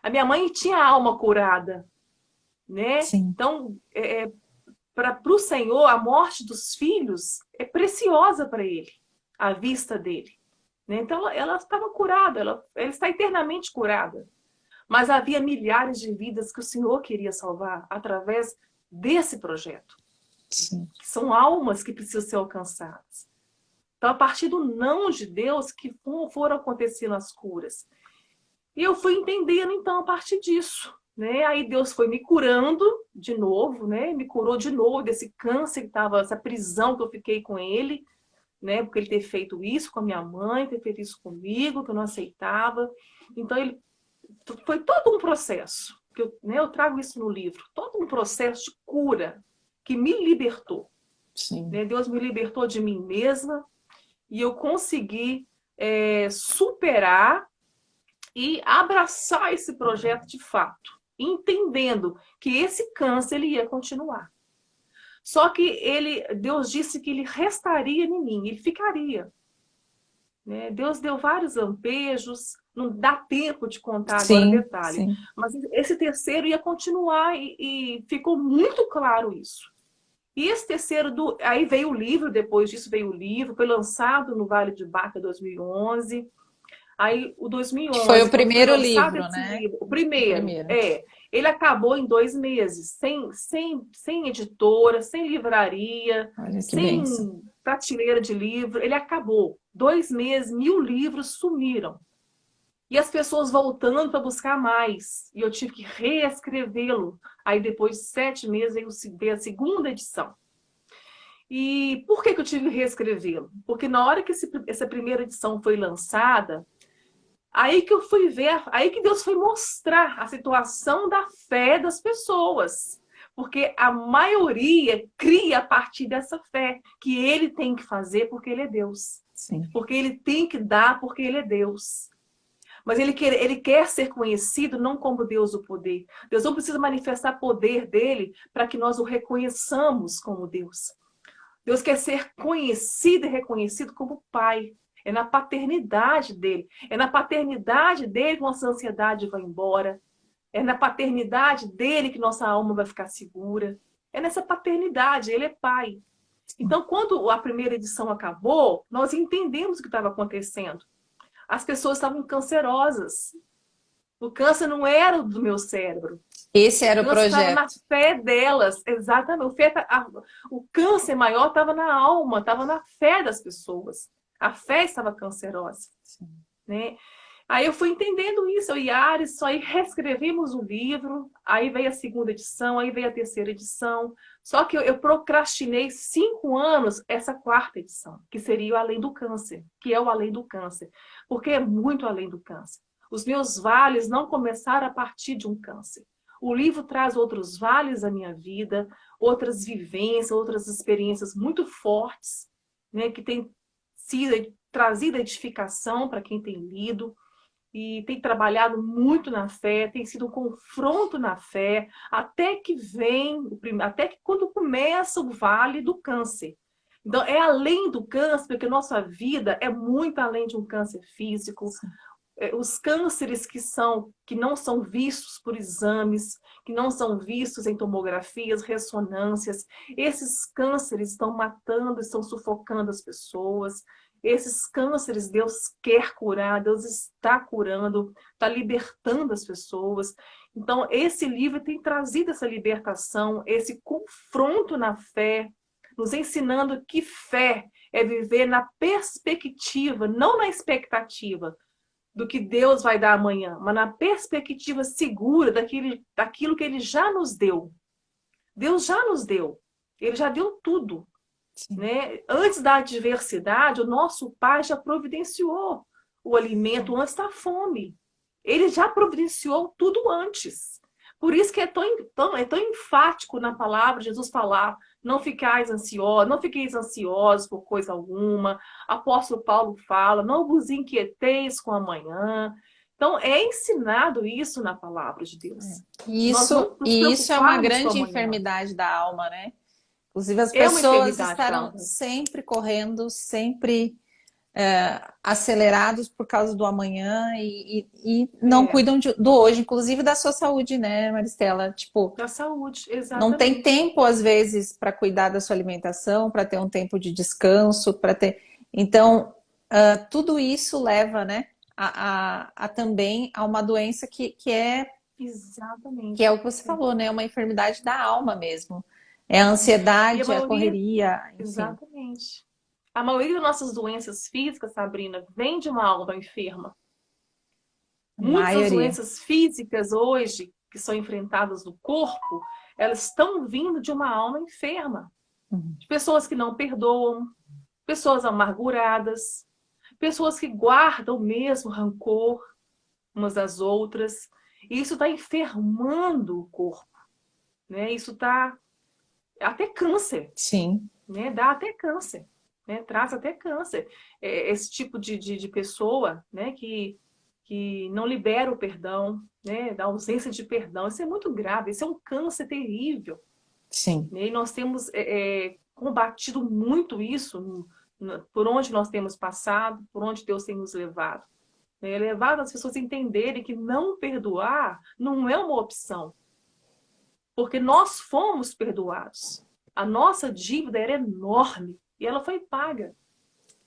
A minha mãe tinha a alma curada, né? Sim. Então, para o Senhor, a morte dos filhos é preciosa para Ele, à vista dele. Né? Então, ela estava curada, ela está eternamente curada. Mas havia milhares de vidas que o Senhor queria salvar através desse projeto. Sim. Que são almas que precisam ser alcançadas. Então, a partir do não de Deus, que foram acontecendo as curas. E eu fui entendendo, então, a partir disso. Né? Aí Deus foi me curando de novo, né? Me curou de novo desse câncer que estava, essa prisão que eu fiquei com ele, né? Porque ele ter feito isso com a minha mãe, ter feito isso comigo, que eu não aceitava. Então, foi todo um processo, que eu trago isso no livro, todo um processo de cura que me libertou. Sim. né? Deus me libertou de mim mesma e eu consegui superar e abraçar esse projeto de fato, entendendo que esse câncer ele ia continuar. Só que Deus disse que ele restaria em mim, ele ficaria. Né? Deus deu vários lampejos, não dá tempo de contar agora Sim, detalhe. sim. Mas esse terceiro ia continuar e ficou muito claro isso. E esse terceiro, aí veio o livro, depois disso veio o livro, foi lançado no Vale de Baca em 2011. Aí o Que foi o 2011, quando foi primeiro lançado livro, esse né? livro, o O primeiro, primeiro. ele acabou em 2 meses, sem editora, sem livraria, Olha que bênção. sem prateleira de livro, ele acabou. 2 meses, 1.000 livros sumiram. E as pessoas voltando para buscar mais. E eu tive que reescrevê-lo. Aí depois de 7 meses veio a segunda edição. E por que eu tive que reescrevê-lo? Porque na hora que essa primeira edição foi lançada, aí que eu fui ver, aí que Deus foi mostrar a situação da fé das pessoas. Porque a maioria cria a partir dessa fé que ele tem que fazer porque ele é Deus. Sim. Porque ele tem que dar porque ele é Deus. Mas ele quer ser conhecido não como Deus do poder. Deus não precisa manifestar poder dele para que nós o reconheçamos como Deus. Deus quer ser conhecido e reconhecido como Pai. É na paternidade dele. É na paternidade dele que nossa ansiedade vai embora. É na paternidade dele que nossa alma vai ficar segura. É nessa paternidade. Ele é Pai. Então, quando a primeira edição acabou, nós entendemos o que estava acontecendo. As pessoas estavam cancerosas. O câncer não era do meu cérebro. Esse era o O câncer estava na projeto. fé delas, exatamente. O câncer maior estava na alma, estava na fé das pessoas. A fé estava cancerosa. Sim. Né? Aí eu fui entendendo isso, eu e Ares, aí reescrevemos o livro, aí veio a segunda edição, aí veio a terceira edição. Só que eu procrastinei 5 anos essa quarta edição, que seria o Além do Câncer, que é o Além do Câncer, porque é muito além do câncer. Os meus vales não começaram a partir de um câncer. O livro traz outros vales da minha vida, outras vivências, outras experiências muito fortes, né, que têm sido trazido edificação para quem tem lido e tem trabalhado muito na fé, tem sido um confronto na fé, até que quando começa o vale do câncer. Então, é além do câncer, porque nossa vida é muito além de um câncer físico. Os cânceres que não são vistos por exames, que não são vistos em tomografias, ressonâncias, esses cânceres estão matando, estão sufocando as pessoas. Esses cânceres Deus quer curar, Deus está curando, está libertando as pessoas. Então, esse livro tem trazido essa libertação, esse confronto na fé, nos ensinando que fé é viver na perspectiva, não na expectativa do que Deus vai dar amanhã, mas na perspectiva segura daquilo que Ele já nos deu. Deus já nos deu. Ele já deu tudo. Né? Antes da adversidade, o nosso Pai já providenciou o alimento antes da fome. Ele já providenciou tudo antes. Por isso que é tão enfático na palavra Jesus falar: não ficais ansiosos, não fiqueis ansiosos por coisa alguma. Apóstolo Paulo fala: não vos inquieteis com amanhã. Então, é ensinado isso na palavra de Deus. Nós não nos Isso é uma preocuparmos com grande amanhã. enfermidade da alma, né? Inclusive, as É uma pessoas enfermidade, estarão Cláudia. sempre correndo, sempre acelerados por causa do amanhã e não cuidam do hoje, inclusive da sua saúde, né, Maristela? Tipo, Da saúde, não tem exatamente. tempo, às vezes, para cuidar da sua alimentação, para ter um tempo de descanso, para ter. Então, tudo isso leva, né, também a uma doença que é Exatamente. o que você falou, né? Uma enfermidade da alma mesmo. É a E a ansiedade, a maioria, correria, enfim. exatamente. A maioria das nossas doenças físicas, Sabrina, vem de uma alma enferma. A Muitas das maioria. doenças físicas hoje, que são enfrentadas no corpo, elas estão vindo de uma alma enferma. De pessoas que não perdoam, pessoas amarguradas, pessoas que guardam o mesmo rancor umas das outras. E isso está enfermando o corpo. Né? Isso está até câncer, Sim, né? Dá até câncer, né? Traz até câncer. Esse tipo de pessoa, né? Que não libera o perdão, né? Da ausência de perdão. Isso é muito grave, isso é um câncer terrível. sim. Né? E nós temos combatido muito isso por onde nós temos passado, por onde Deus tem nos levado. Né? Levado as pessoas a entenderem que não perdoar não é uma opção, porque nós fomos perdoados. A nossa dívida era enorme e ela foi paga.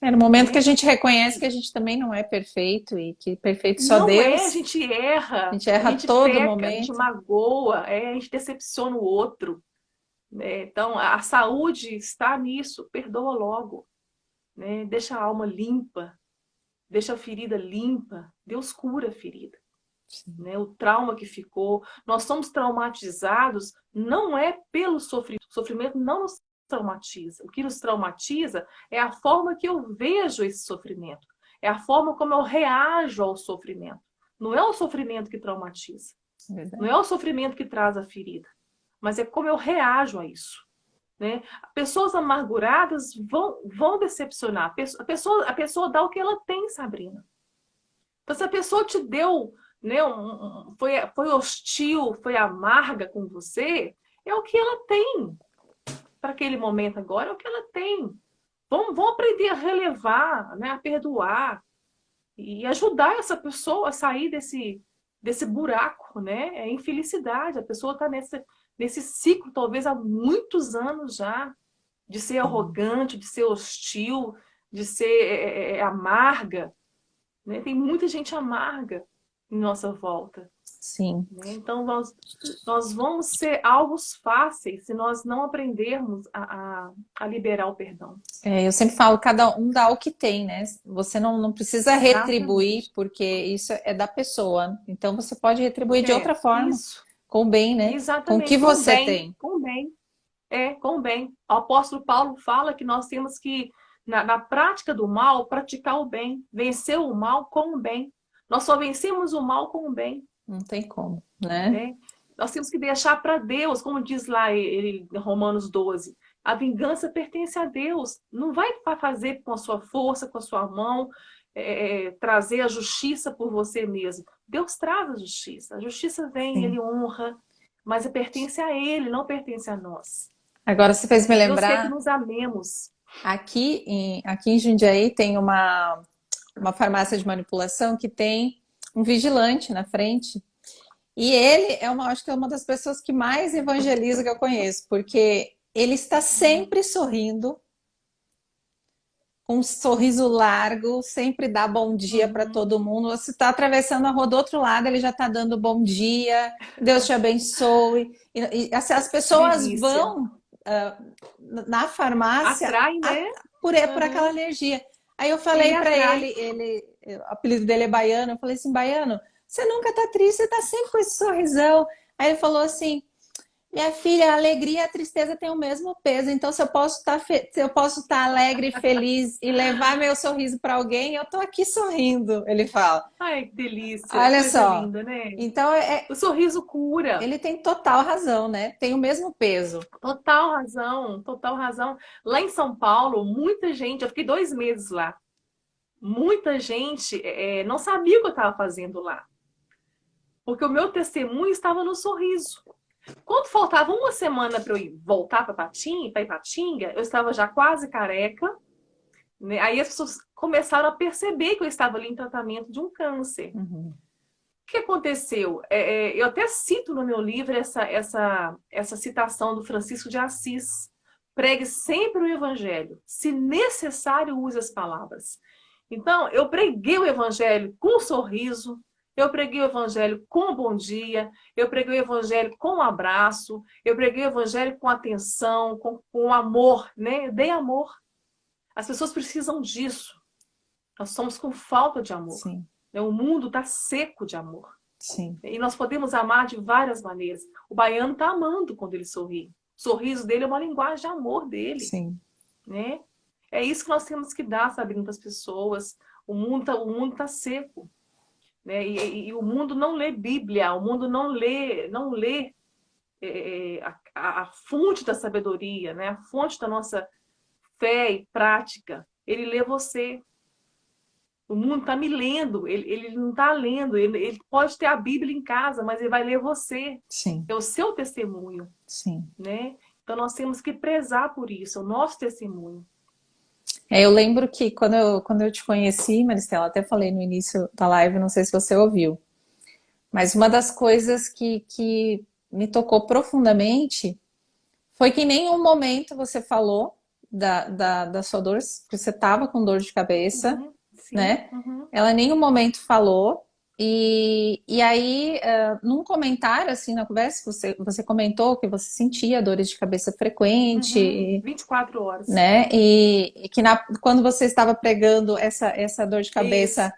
É no momento que a Né? gente reconhece que a gente também não é perfeito e que perfeito só Não é, Deus, a gente a erra a gente todo peca, a gente momento. magoa, a gente decepciona o outro. Né? Então, a saúde está nisso, perdoa logo. Né? Deixa a alma limpa, deixa a ferida limpa. Deus cura a ferida. Né? O trauma que ficou. Nós somos traumatizados não é pelo sofrimento. O sofrimento não nos traumatiza. O que nos traumatiza é a forma que eu vejo esse sofrimento. É a forma como eu reajo ao sofrimento. Não é o sofrimento que traumatiza. Não Verdade. é o sofrimento que traz a ferida. Mas é como eu reajo a isso. Né? Pessoas amarguradas vão decepcionar. A pessoa dá o que ela tem, Sabrina. Então, se a pessoa te deu, né, foi hostil, foi amarga com você, é o que ela tem para aquele momento agora, é o que ela tem. Vão aprender a relevar, né, a perdoar e ajudar essa pessoa a sair desse buraco, né? É infelicidade. A pessoa está nesse ciclo, talvez há muitos anos já, de ser arrogante, de ser hostil, de ser amarga. Né? Tem muita gente amarga em nossa volta. Sim. Né? Então, nós vamos ser alvos fáceis se nós não aprendermos a liberar o perdão. É, eu sempre falo, cada um dá o que tem, né? Você não precisa retribuir, Exatamente. porque isso é da pessoa. Então você pode retribuir de outra forma, Isso. com o bem, né? Com o que Exatamente. Com o você bem. tem. Com o bem. Com o bem. O apóstolo Paulo fala que nós temos que, na prática do mal, praticar o bem. Vencer o mal com o bem. Nós só vencemos o mal com o bem. Não tem como, né? Né? Nós temos que deixar para Deus, como diz lá em Romanos 12. A vingança pertence a Deus. Não vai fazer com a sua força, com a sua mão, trazer a justiça por você mesmo. Deus traz a justiça. A justiça vem, Sim. Ele honra, mas pertence a Ele, não pertence a nós. Agora você fez me Deus quer que lembrar, nos amemos. aqui em Jundiaí tem uma farmácia de manipulação que tem um vigilante na frente. E ele acho que é uma das pessoas que mais evangeliza que eu conheço, porque ele está sempre sorrindo, com um sorriso largo, sempre dá bom dia para Uhum. todo mundo. Você está atravessando a rua do outro lado, ele já está dando bom dia, Deus te abençoe. Assim, as pessoas Delícia. vão na farmácia Atrai, né? por aquela Uhum. energia. Aí eu Ele falei para atrai. o apelido dele é Baiano, eu falei assim, Baiano, você nunca tá triste, você tá sempre com esse sorrisão. Aí ele falou assim, minha filha, a alegria e a tristeza têm o mesmo peso, então se eu posso estar alegre e feliz e levar meu sorriso para alguém, eu tô aqui sorrindo, ele fala. Ai, que delícia. Olha Coisa só, linda, né? então O sorriso cura. ele tem total razão, né? Tem o mesmo peso. Total razão, total razão. Lá em São Paulo, muita gente, eu fiquei 2 meses lá. Muita gente não sabia o que eu estava fazendo lá. Porque o meu testemunho estava no sorriso. Quando faltava uma semana para eu voltar para Ipatinga, eu estava já quase careca. Né? Aí as pessoas começaram a perceber que eu estava ali em tratamento de um câncer. Uhum. O que aconteceu? Eu até cito no meu livro essa citação do Francisco de Assis. Pregue sempre o evangelho. Se necessário, use as palavras. Então, eu preguei o evangelho com um sorriso, eu preguei o evangelho com um bom dia, eu preguei o evangelho com um abraço, eu preguei o evangelho com atenção, com amor, né? Eu dei amor. As pessoas precisam disso. Nós somos com falta de amor. Sim, O mundo está seco de amor. sim, E nós podemos amar de várias maneiras. O baiano está amando quando ele sorri. O sorriso dele é uma linguagem de amor dele. sim. Né? É isso que nós temos que dar, Sabrina, para as pessoas. O mundo tá seco. Né? E o mundo não lê Bíblia, o mundo não lê a fonte da sabedoria, né? A fonte da nossa fé e prática. Ele lê você. O mundo está me lendo, ele não está lendo, ele pode ter a Bíblia em casa, mas ele vai ler você. Sim, É o seu testemunho, sim. né? Então nós temos que prezar por isso, é o nosso testemunho. Eu lembro que quando eu te conheci, Maristela, até falei no início da live, não sei se você ouviu, mas uma das coisas que me tocou profundamente foi que em nenhum momento você falou da sua dor, que você estava com dor de cabeça, Sim, né? Ela em nenhum momento falou. E aí, num comentário, assim, na conversa, você comentou que você sentia dores de cabeça frequente, 24 horas. né? E que quando você estava pregando essa dor de Isso, cabeça,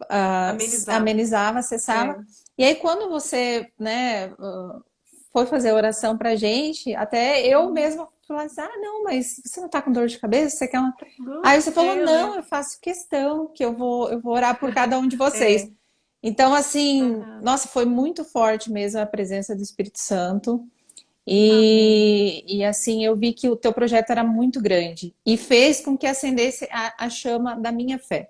amenizar. amenizava, cessava. E aí, quando você, né, foi fazer a oração pra gente, até eu mesma falei assim, não, mas você não tá com dor de cabeça? Você quer uma... Aí você falou, não, eu faço questão que eu vou orar por cada um de vocês. Então, assim, nossa, foi muito forte mesmo a presença do Espírito Santo. E assim, eu vi que o teu projeto era muito grande e fez com que acendesse a chama da minha fé.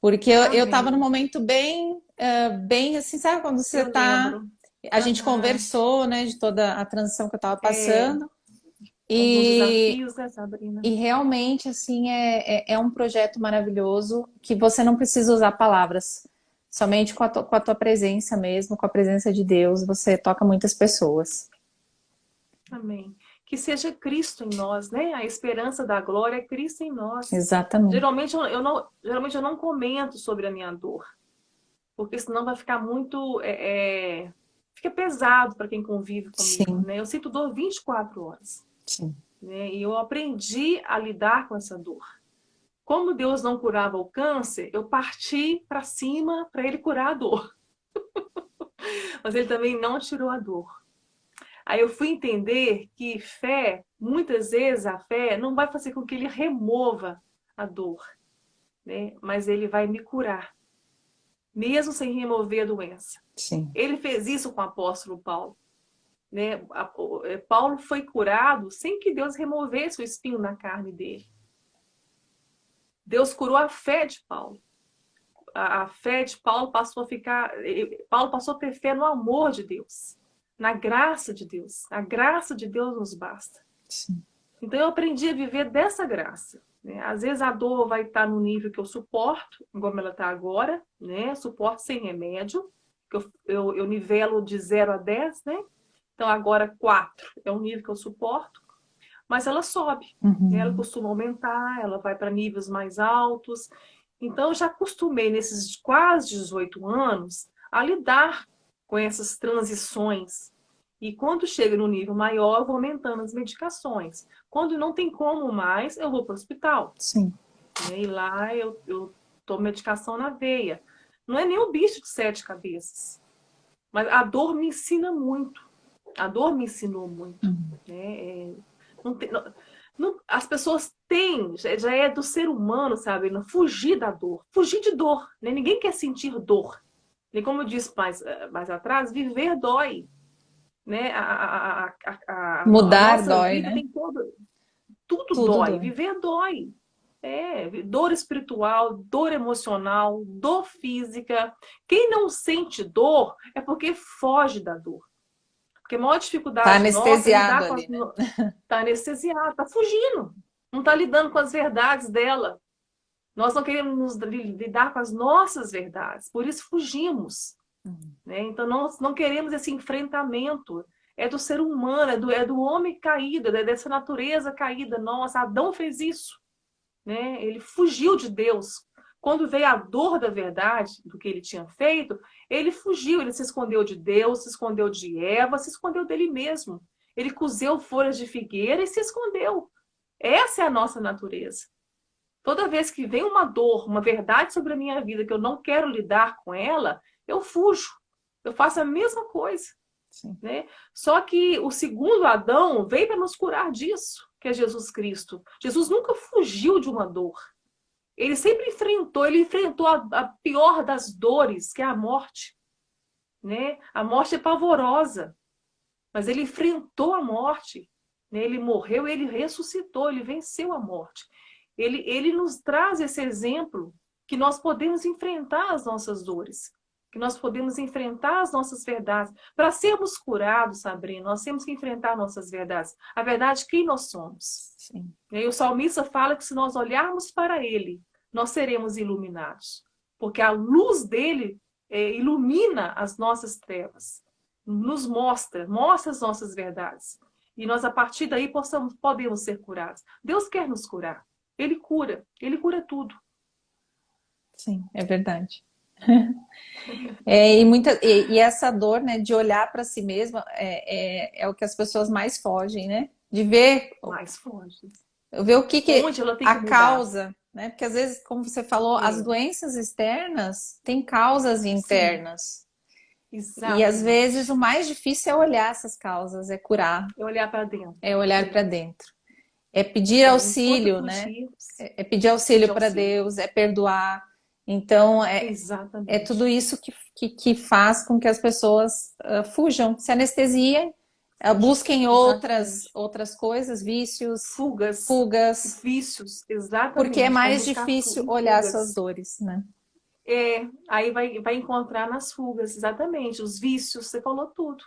Porque eu tava num momento bem assim, sabe quando você Eu lembro. A gente conversou, né, de toda a transição que eu tava passando. Alguns desafios, né, Sabrina? E realmente, assim, é um projeto maravilhoso que você não precisa usar palavras. Somente com a tua presença mesmo, com a presença de Deus, você toca muitas pessoas. Amém. Que seja Cristo em nós, né? A esperança da glória é Cristo em nós. Exatamente. Geralmente eu não comento sobre a minha dor, porque senão vai ficar muito... fica pesado para quem convive comigo, Sim. né? Eu sinto dor 24 horas. Sim. Né? E eu aprendi a lidar com essa dor. Como Deus não curava o câncer, eu parti para cima para ele curar a dor. Mas ele também não tirou a dor. Aí eu fui entender que fé, muitas vezes a fé não vai fazer com que ele remova a dor, né? Mas ele vai me curar, mesmo sem remover a doença. Sim. Ele fez isso com o apóstolo Paulo, né? Paulo foi curado sem que Deus removesse o espinho na carne dele. Deus curou a fé de Paulo. A fé de Paulo passou a ficar... Paulo passou a ter fé no amor de Deus, na graça de Deus. A graça de Deus nos basta. Sim. Então eu aprendi a viver dessa graça. Né? Às vezes a dor vai estar no nível que eu suporto, como ela está agora, né? Suporto sem remédio, que eu nivelo de 0 a 10, né? Então agora 4 é um nível que eu suporto, mas ela sobe. Né? Ela costuma aumentar, ela vai para níveis mais altos. Então eu já acostumei nesses quase 18 anos a lidar com essas transições. E quando chega no nível maior, eu vou aumentando as medicações. Quando não tem como mais, eu vou para o hospital. Sim. E lá eu tomo medicação na veia. Não é nem um bicho de 7 cabeças. Mas a dor me ensina muito. A dor me ensinou muito. Né? As pessoas têm, já é do ser humano, sabe? Não fugir da dor. Fugir de dor. Né? Ninguém quer sentir dor. E como eu disse mais atrás, viver dói. Né? Mudar a nossa dói, vida né? tem tudo Tudo dói. dói. Viver dói. Dor espiritual, dor emocional, dor física. Quem não sente dor é porque foge da dor. Porque a maior dificuldade Tá nossa é anestesiado lidar com ali, né? Tá anestesiado, tá fugindo. Não tá lidando com as verdades dela. Nós não queremos lidar com as nossas verdades. Por isso fugimos. Né? Então nós não queremos esse enfrentamento. É do ser humano, é do homem caído, é dessa natureza caída. Nossa, Adão fez isso. Né? Ele fugiu de Deus. Quando veio a dor da verdade, do que ele tinha feito, ele fugiu, ele se escondeu de Deus, se escondeu de Eva, se escondeu dele mesmo. Ele cozeu folhas de figueira e se escondeu. Essa é a nossa natureza. Toda vez que vem uma dor, uma verdade sobre a minha vida que eu não quero lidar com ela, eu fujo. Eu faço a mesma coisa. Né? Só que o segundo Adão veio para nos curar disso, que é Jesus Cristo. Jesus nunca fugiu de uma dor. Ele sempre enfrentou a pior das dores, que é a morte. Né? A morte é pavorosa. mas ele enfrentou a morte, né? Ele morreu, ele ressuscitou, ele venceu a morte. Ele nos traz esse exemplo que nós podemos enfrentar as nossas dores, que nós podemos enfrentar as nossas verdades. Para sermos curados, Sabrina, nós temos que enfrentar nossas verdades. A verdade, quem nós somos. Sim. E o salmista fala que se nós olharmos para ele, nós seremos iluminados. Porque a luz dele ilumina as nossas trevas, nos mostra as nossas verdades. E nós, a partir daí, podemos ser curados. Deus quer nos curar. Ele cura tudo. Sim, é verdade. E essa dor, né, de olhar para si mesma é o que as pessoas mais fogem, né? De ver, Mais forte. ver o que Onde ela tem a que mudar. causa, né? Porque às vezes, como você falou, as doenças externas têm causas internas. Exatamente. E às vezes o mais difícil é olhar essas causas, é curar, É olhar para dentro. é olhar para dentro. É pedir auxílio, né? É pedir auxílio para Deus, é perdoar. Então, é tudo isso que faz com que as pessoas fujam, se anestesiem, busquem outras coisas, vícios, fugas. Vícios, exatamente. Porque é mais difícil olhar suas dores, né? Aí vai encontrar nas fugas, exatamente. Os vícios, você falou tudo.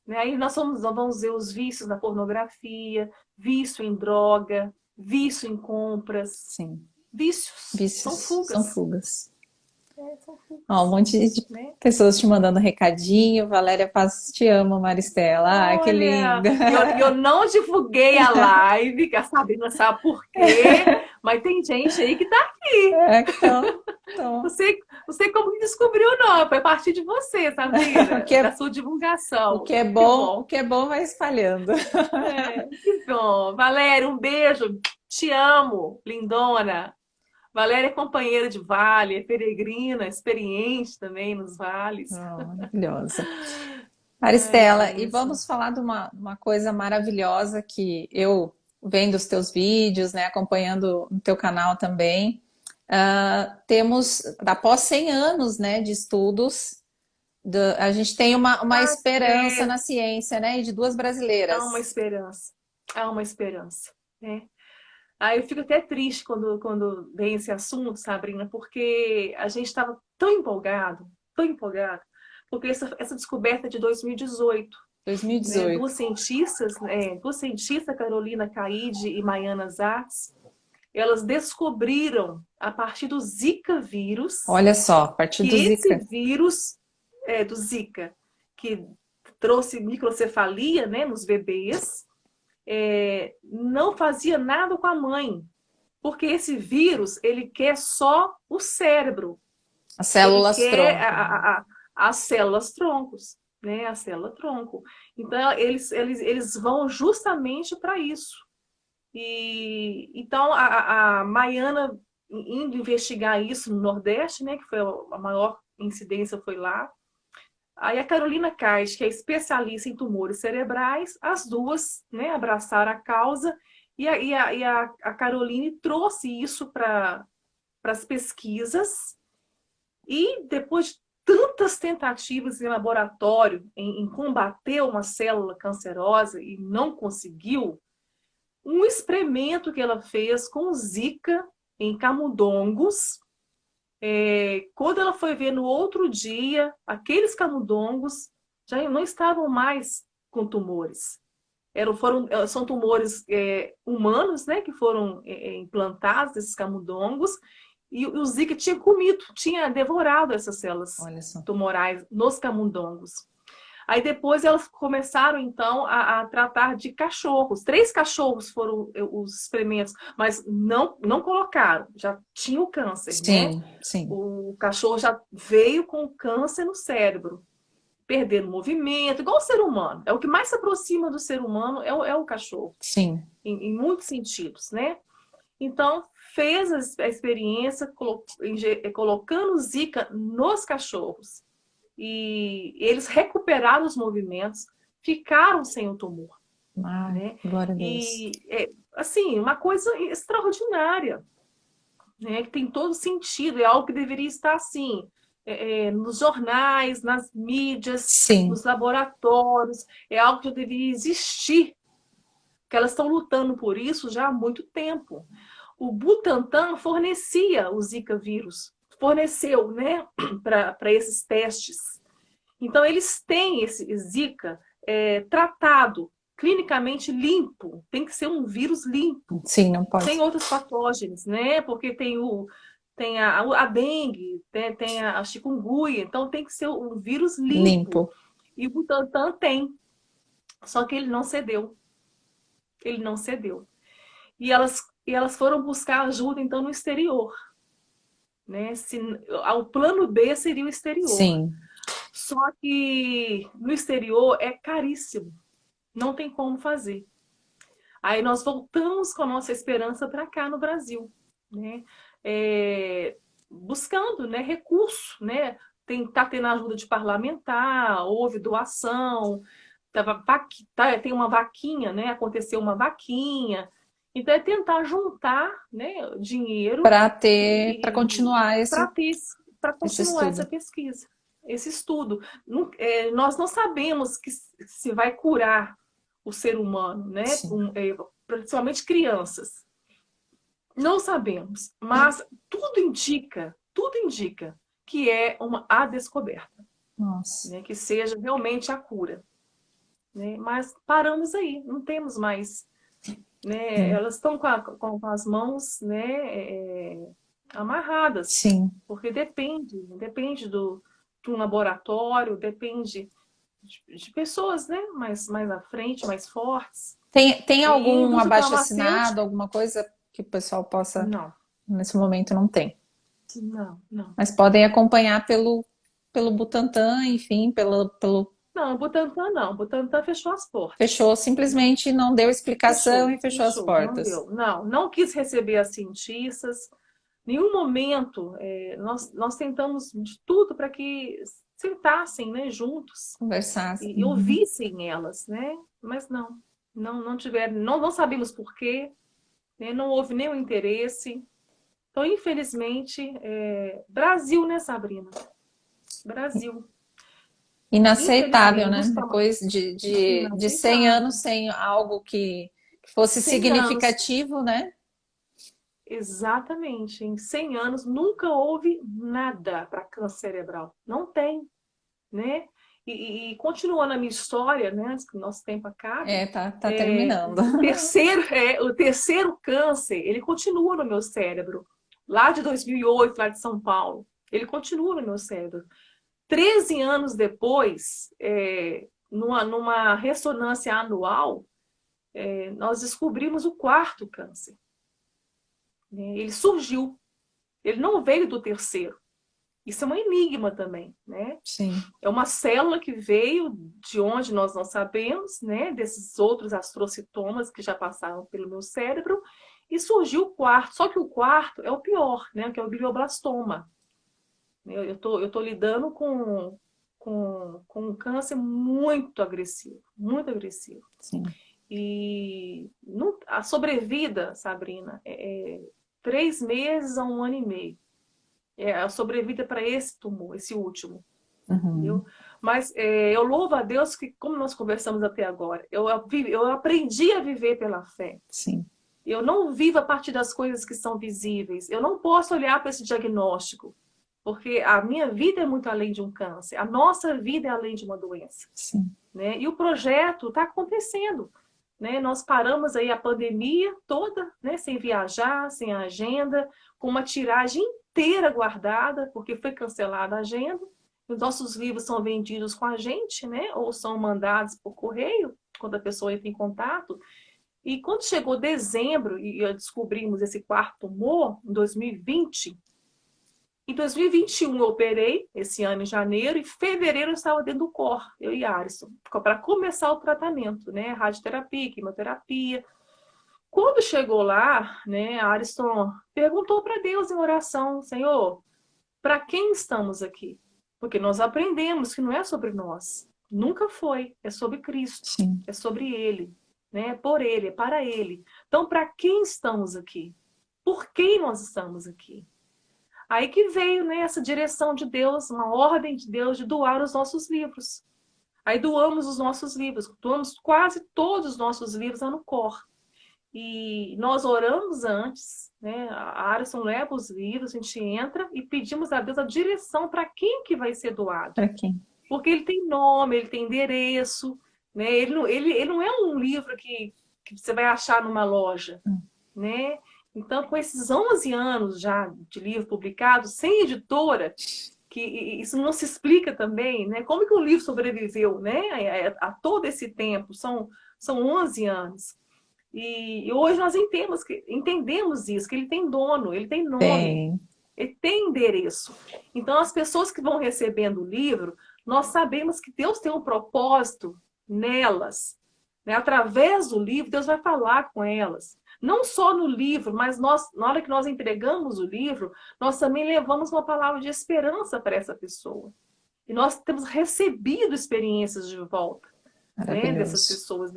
Né? Aí nós vamos ver os vícios na pornografia, vício em droga, vício em compras. Sim. Vícios. São fugas. São fugas. São fugas. Ó, um monte de pessoas te mandando recadinho. Valéria Passos te ama, Maristela. Ai, que linda. Eu não divulguei a live, que a Sabrina sabe por quê, mas tem gente aí que tá aqui. Então. Você como que descobriu, não? Foi a partir de você, Sabrina, da sua divulgação. O que é bom vai espalhando. Que bom. Valéria, um beijo. Te amo, lindona. Valéria é companheira de vale, é peregrina, experiente também nos vales. Maravilhosa. Maristela, e vamos falar de uma coisa maravilhosa que eu vendo os teus vídeos, né, acompanhando no teu canal também. Temos, após 100 anos, né, de estudos, a gente tem uma esperança na ciência, né, e de duas brasileiras. Há uma esperança, né? Eu fico até triste quando vem esse assunto, Sabrina, porque a gente estava tão empolgado, porque essa descoberta de 2018. 2018. Né, duas cientistas, Carolina Caide e Maiana Zatz, elas descobriram a partir do Zika vírus. Olha só, a partir do Zika. Esse vírus do Zika, que trouxe microcefalia, né, nos bebês, não fazia nada com a mãe, porque esse vírus ele quer só o cérebro, as células tronco, as células troncos, né, a célula tronco. Então eles vão justamente para isso. E então a Maiana indo investigar isso no Nordeste, né, que foi a maior incidência foi lá. Aí a Carolina Caide, que é especialista em tumores cerebrais, as duas, né, abraçaram a causa e a Caroline trouxe isso para as pesquisas e depois de tantas tentativas em laboratório em combater uma célula cancerosa e não conseguiu, um experimento que ela fez com Zika em camundongos. Quando ela foi ver no outro dia, aqueles camundongos já não estavam mais com tumores. São tumores humanos, né, que foram implantados, esses camundongos, e o Zika tinha devorado essas células tumorais nos camundongos. Aí depois elas começaram, então, a tratar de cachorros. 3 cachorros foram os experimentos, mas não colocaram. Já tinha o câncer, né? Sim. O cachorro já veio com câncer no cérebro. Perdendo movimento, igual o ser humano. É o que mais se aproxima do ser humano, é o cachorro. Sim. Em muitos sentidos, né? Então, fez a experiência colocando Zika nos cachorros. E eles recuperaram os movimentos, ficaram sem o tumor. Né? Glória a Deus. E, assim, uma coisa extraordinária, né? Que tem todo sentido, é algo que deveria estar, assim, nos jornais, nas mídias, Sim, nos laboratórios. É algo que deveria existir, que elas estão lutando por isso já há muito tempo. O Butantan fornecia o Zika vírus, forneceu, né, para esses testes. Então, eles têm esse Zika tratado, clinicamente limpo. Tem que ser um vírus limpo, sim, não pode. sem outros patógenos, né? Porque tem a dengue, tem a chikungunya, então tem que ser um vírus limpo. Limpo. E o Butantan tem, só que ele não cedeu. Ele não cedeu. E elas foram buscar ajuda, então, no exterior. Né? O plano B seria o exterior. Sim. Só que no exterior é caríssimo. Não tem como fazer. Aí nós voltamos com a nossa esperança para cá no Brasil. Né? Buscando, né, recurso. Né? Tá tendo ajuda de parlamentar, houve doação, tem uma vaquinha, né? Aconteceu uma vaquinha. Então, é tentar juntar, né, dinheiro Para continuar para esse continuar essa estudo. pesquisa, esse estudo. Nós não sabemos que se vai curar o ser humano, né? Sim. Principalmente crianças. Não sabemos, mas tudo indica que é a descoberta, Nossa. né? Que seja realmente a cura. Né? Mas paramos aí, não temos mais. Né? Elas estão com as mãos, né, amarradas, Sim. porque depende de um laboratório, depende de pessoas, né, mais à frente, mais fortes. Tem E a algum indústria abaixo-assinado, farmacêutica, alguma coisa que o pessoal possa, não, nesse momento não tem. não. Mas podem acompanhar pelo Butantan, enfim, pelo Não, Butantan não. Butantan fechou as portas. fechou, simplesmente não deu explicação Fechou, e fechou as fechou, não portas. deu. Não quis receber as cientistas. Nenhum momento nós tentamos de tudo para que sentassem, né, juntos Conversar. e ouvissem elas, né? Mas não tiveram, não sabemos por quê, né? Não houve nenhum interesse. Então, infelizmente, Brasil, né, Sabrina? Brasil. Inaceitável, Infelizmente, né? Depois de 100 anos inaceitável. sem algo que fosse 100 anos, significativo, né? exatamente. Em 100 anos, nunca houve nada para câncer cerebral. Não tem, né? E continuando a minha história, né, antes que o nosso tempo acabe, Tá terminando. o terceiro câncer, ele continua no meu cérebro. Lá de 2008, lá de São Paulo. Ele continua no meu cérebro. 13 anos depois, numa ressonância anual, nós descobrimos o quarto câncer. Ele surgiu. Ele não veio do terceiro. Isso é um enigma também, né? Sim. É uma célula que veio de onde nós não sabemos, né? Desses outros astrocitomas que já passaram pelo meu cérebro, e surgiu o quarto. Só que o quarto é o pior, né? Que é o glioblastoma. Eu tô lidando com um câncer muito agressivo, muito agressivo. Sim. E a sobrevida, Sabrina, 3 meses a 1 ano e meio. A sobrevida para esse tumor, esse último. Entendeu? Mas eu louvo a Deus que, como nós conversamos até agora, eu aprendi a viver pela fé. Sim. Eu não vivo a partir das coisas que são visíveis. Eu não posso olhar para esse diagnóstico, porque a minha vida é muito além de um câncer. A nossa vida é além de uma doença. Sim. Né? E o projeto está acontecendo. Né? Nós paramos aí a pandemia toda, né? Sem viajar, sem agenda, com uma tiragem inteira guardada, porque foi cancelada a agenda. Os nossos livros são vendidos com a gente, né? Ou são mandados por correio, quando a pessoa entra em contato. E quando chegou dezembro e descobrimos esse quarto tumor, em 2020, em 2021 eu operei, esse ano em janeiro, e em fevereiro eu estava dentro do COR, eu e Arison, para começar o tratamento, né? Radioterapia, quimioterapia. Quando chegou lá, né, a Arison perguntou para Deus em oração, Senhor, para quem estamos aqui? Porque nós aprendemos que não é sobre nós. Nunca foi. É sobre Cristo. Sim. É sobre Ele. Né? É por Ele, é para Ele. Então, para quem estamos aqui? Por quem nós estamos aqui? Aí que veio, né, essa direção de Deus, uma ordem de Deus de doar os nossos livros. Aí doamos os nossos livros, doamos quase todos os nossos livros lá no COR. E nós oramos antes, né? A Alisson leva os livros, a gente entra e pedimos a Deus a direção para quem que vai ser doado. Para quem? Porque ele tem nome, ele tem endereço, né? Ele não é um livro que você vai achar numa loja, né? Então, com esses 11 anos já de livro publicado, sem editora, que isso não se explica também, né? Como que o livro sobreviveu, né? A todo esse tempo, são 11 anos. E hoje nós entendemos isso, que ele tem dono, ele tem nome, ele tem endereço. Então, as pessoas que vão recebendo o livro, nós sabemos que Deus tem um propósito nelas, né? Através do livro, Deus vai falar com elas. Não só no livro, mas na hora que nós entregamos o livro, nós também levamos uma palavra de esperança para essa pessoa. E nós temos recebido experiências de volta, né, dessas pessoas,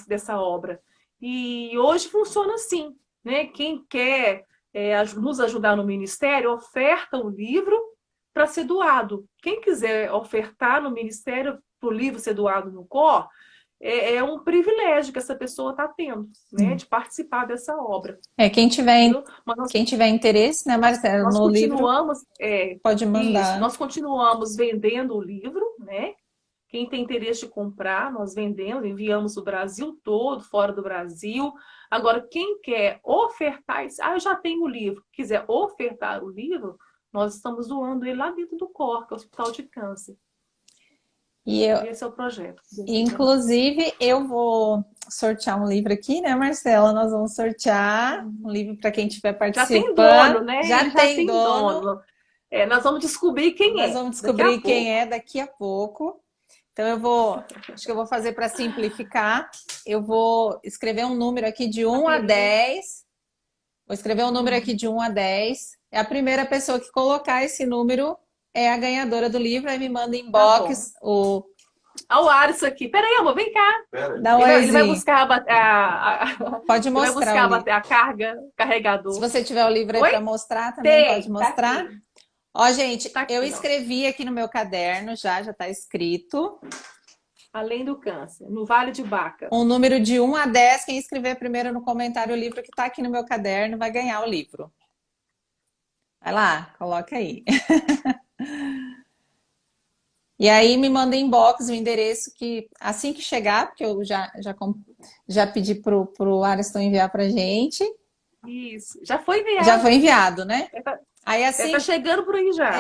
dessa obra. E hoje funciona assim, né? Quem quer nos ajudar no ministério, oferta o livro para ser doado. Quem quiser ofertar no ministério para o livro ser doado no COR, é um privilégio que essa pessoa está tendo, né? De participar dessa obra. Quem tiver interesse, né, Marcelo, nós no continuamos, livro, pode mandar. Isso, nós continuamos vendendo o livro, né? Quem tem interesse de comprar, nós vendemos, enviamos o Brasil todo, fora do Brasil. Agora, quem quer ofertar, eu já tenho o livro, quiser ofertar o livro, nós estamos doando ele lá dentro do COR, que é o Hospital de Câncer. Esse é o projeto. Inclusive, eu vou sortear um livro aqui, né, Marcela? Nós vamos sortear um livro para quem estiver participando. Já tem dono, né? Já tem dono. Nós vamos descobrir quem é. Nós vamos descobrir quem é daqui a pouco. Então, acho que eu vou fazer para simplificar. Eu vou escrever um número aqui de 1 a 10. Vou escrever um número aqui de 1 a 10. É a primeira pessoa que colocar esse número é a ganhadora do livro. Aí me manda inbox o Alisson aqui. Peraí, amor, vem cá. Ele vai buscar Pode mostrar. Ele vai buscar a carga, carregador. Se você tiver o livro aí para mostrar, também pode mostrar. Tá. Ó, gente, eu escrevi aqui no meu caderno, já está escrito. Além do câncer, no Vale de Baca. Um número de 1 a 10, quem escrever primeiro no comentário o livro que está aqui no meu caderno vai ganhar o livro. Vai lá, coloca aí. E aí me manda inbox o endereço que assim que chegar, porque eu já pedi pro Ariston enviar pra gente. Isso, já foi enviado. Já foi enviado, né? Aí assim. Tá chegando por aí já.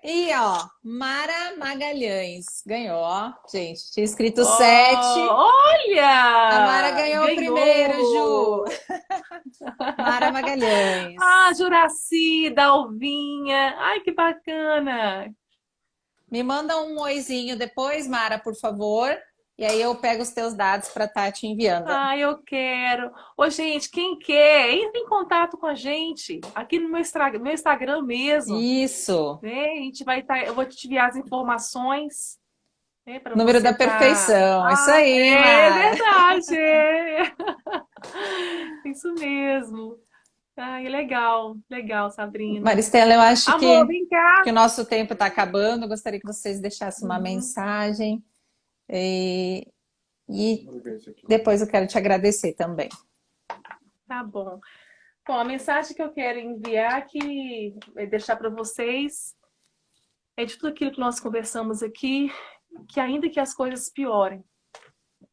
E ó, Mara Magalhães ganhou, ó. Gente, tinha escrito 7. Olha! A Mara ganhou primeiro, Ju. Mara Magalhães. Juraci, Dalvinha. Ai, que bacana. Me manda um oizinho depois, Mara, por favor. E aí eu pego os teus dados para estar te enviando. Eu quero. Ô, gente, quem quer, entre em contato com a gente. Aqui no meu Instagram mesmo. Isso. Né? A gente vai estar. Eu vou te enviar as informações. Né, número da perfeição. Isso aí, Mara. Mara. É verdade. Isso mesmo. Legal, Sabrina. Maristela, eu acho vem cá. que o nosso tempo está acabando. Eu gostaria que vocês deixassem uma mensagem. E depois eu quero te agradecer também. Tá bom. Bom, a mensagem que eu quero enviar aqui, deixar para vocês, é de tudo aquilo que nós conversamos aqui, que ainda que as coisas piorem,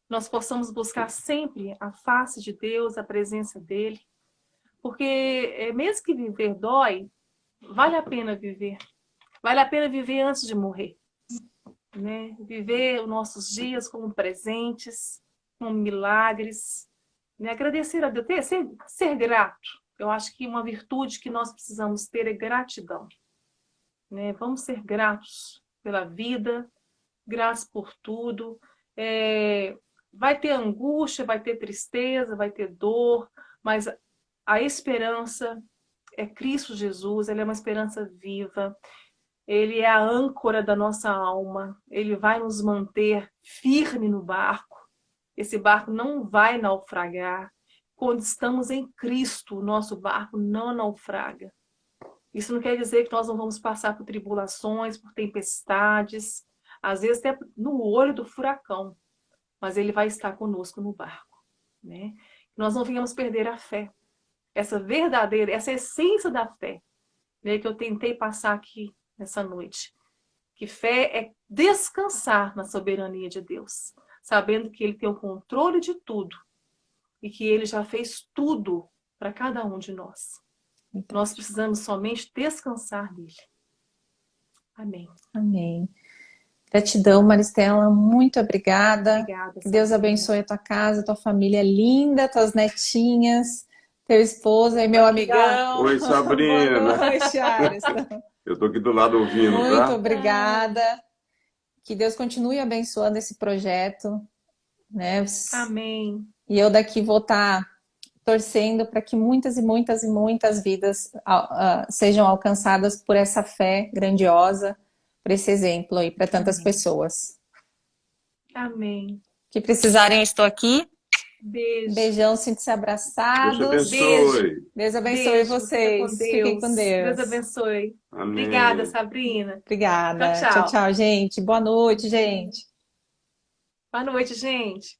nós possamos buscar sempre a face de Deus, a presença dEle, porque mesmo que viver dói, vale a pena viver. Vale a pena viver antes de morrer. Né? Viver os nossos dias como presentes, como milagres, né? Agradecer a Deus, ser grato. Eu acho que uma virtude que nós precisamos ter é gratidão. Né? Vamos ser gratos pela vida, gratos por tudo. Vai ter angústia, vai ter tristeza, vai ter dor, mas a esperança é Cristo Jesus, Ele é uma esperança viva. Ele é a âncora da nossa alma. Ele vai nos manter firme no barco. Esse barco não vai naufragar. Quando estamos em Cristo, o nosso barco não naufraga. Isso não quer dizer que nós não vamos passar por tribulações, por tempestades, às vezes até no olho do furacão, mas ele vai estar conosco no barco, né? Nós não venhamos perder a fé, essa verdadeira, essa essência da fé, né, que eu tentei passar aqui nessa noite. Que fé é descansar na soberania de Deus, sabendo que Ele tem o controle de tudo e que Ele já fez tudo para cada um de nós. Nós precisamos somente descansar nele. Amém. Amém. Gratidão, Maristela, muito obrigada. Obrigada, Que Deus Sabrina. abençoe a tua casa, tua família linda, tuas netinhas, teu esposo e meu amigão. Oi, Sabrina. Boa noite, Ariston. Eu tô aqui do lado ouvindo, Muito tá? obrigada. Que Deus continue abençoando esse projeto, né? Amém. E eu daqui vou estar torcendo para que muitas e muitas e muitas vidas sejam alcançadas por essa fé grandiosa, por esse exemplo aí para tantas pessoas. Amém. Que precisarem, eu estou aqui. Beijo. Beijão, sintam-se abraçados. Deus abençoe. Deus abençoe Beijo. vocês. Fiquem com Deus. Deus abençoe. Amém. Obrigada, Sabrina. Obrigada. Tchau, tchau. Tchau, tchau, gente. Boa noite, gente. Boa noite, gente.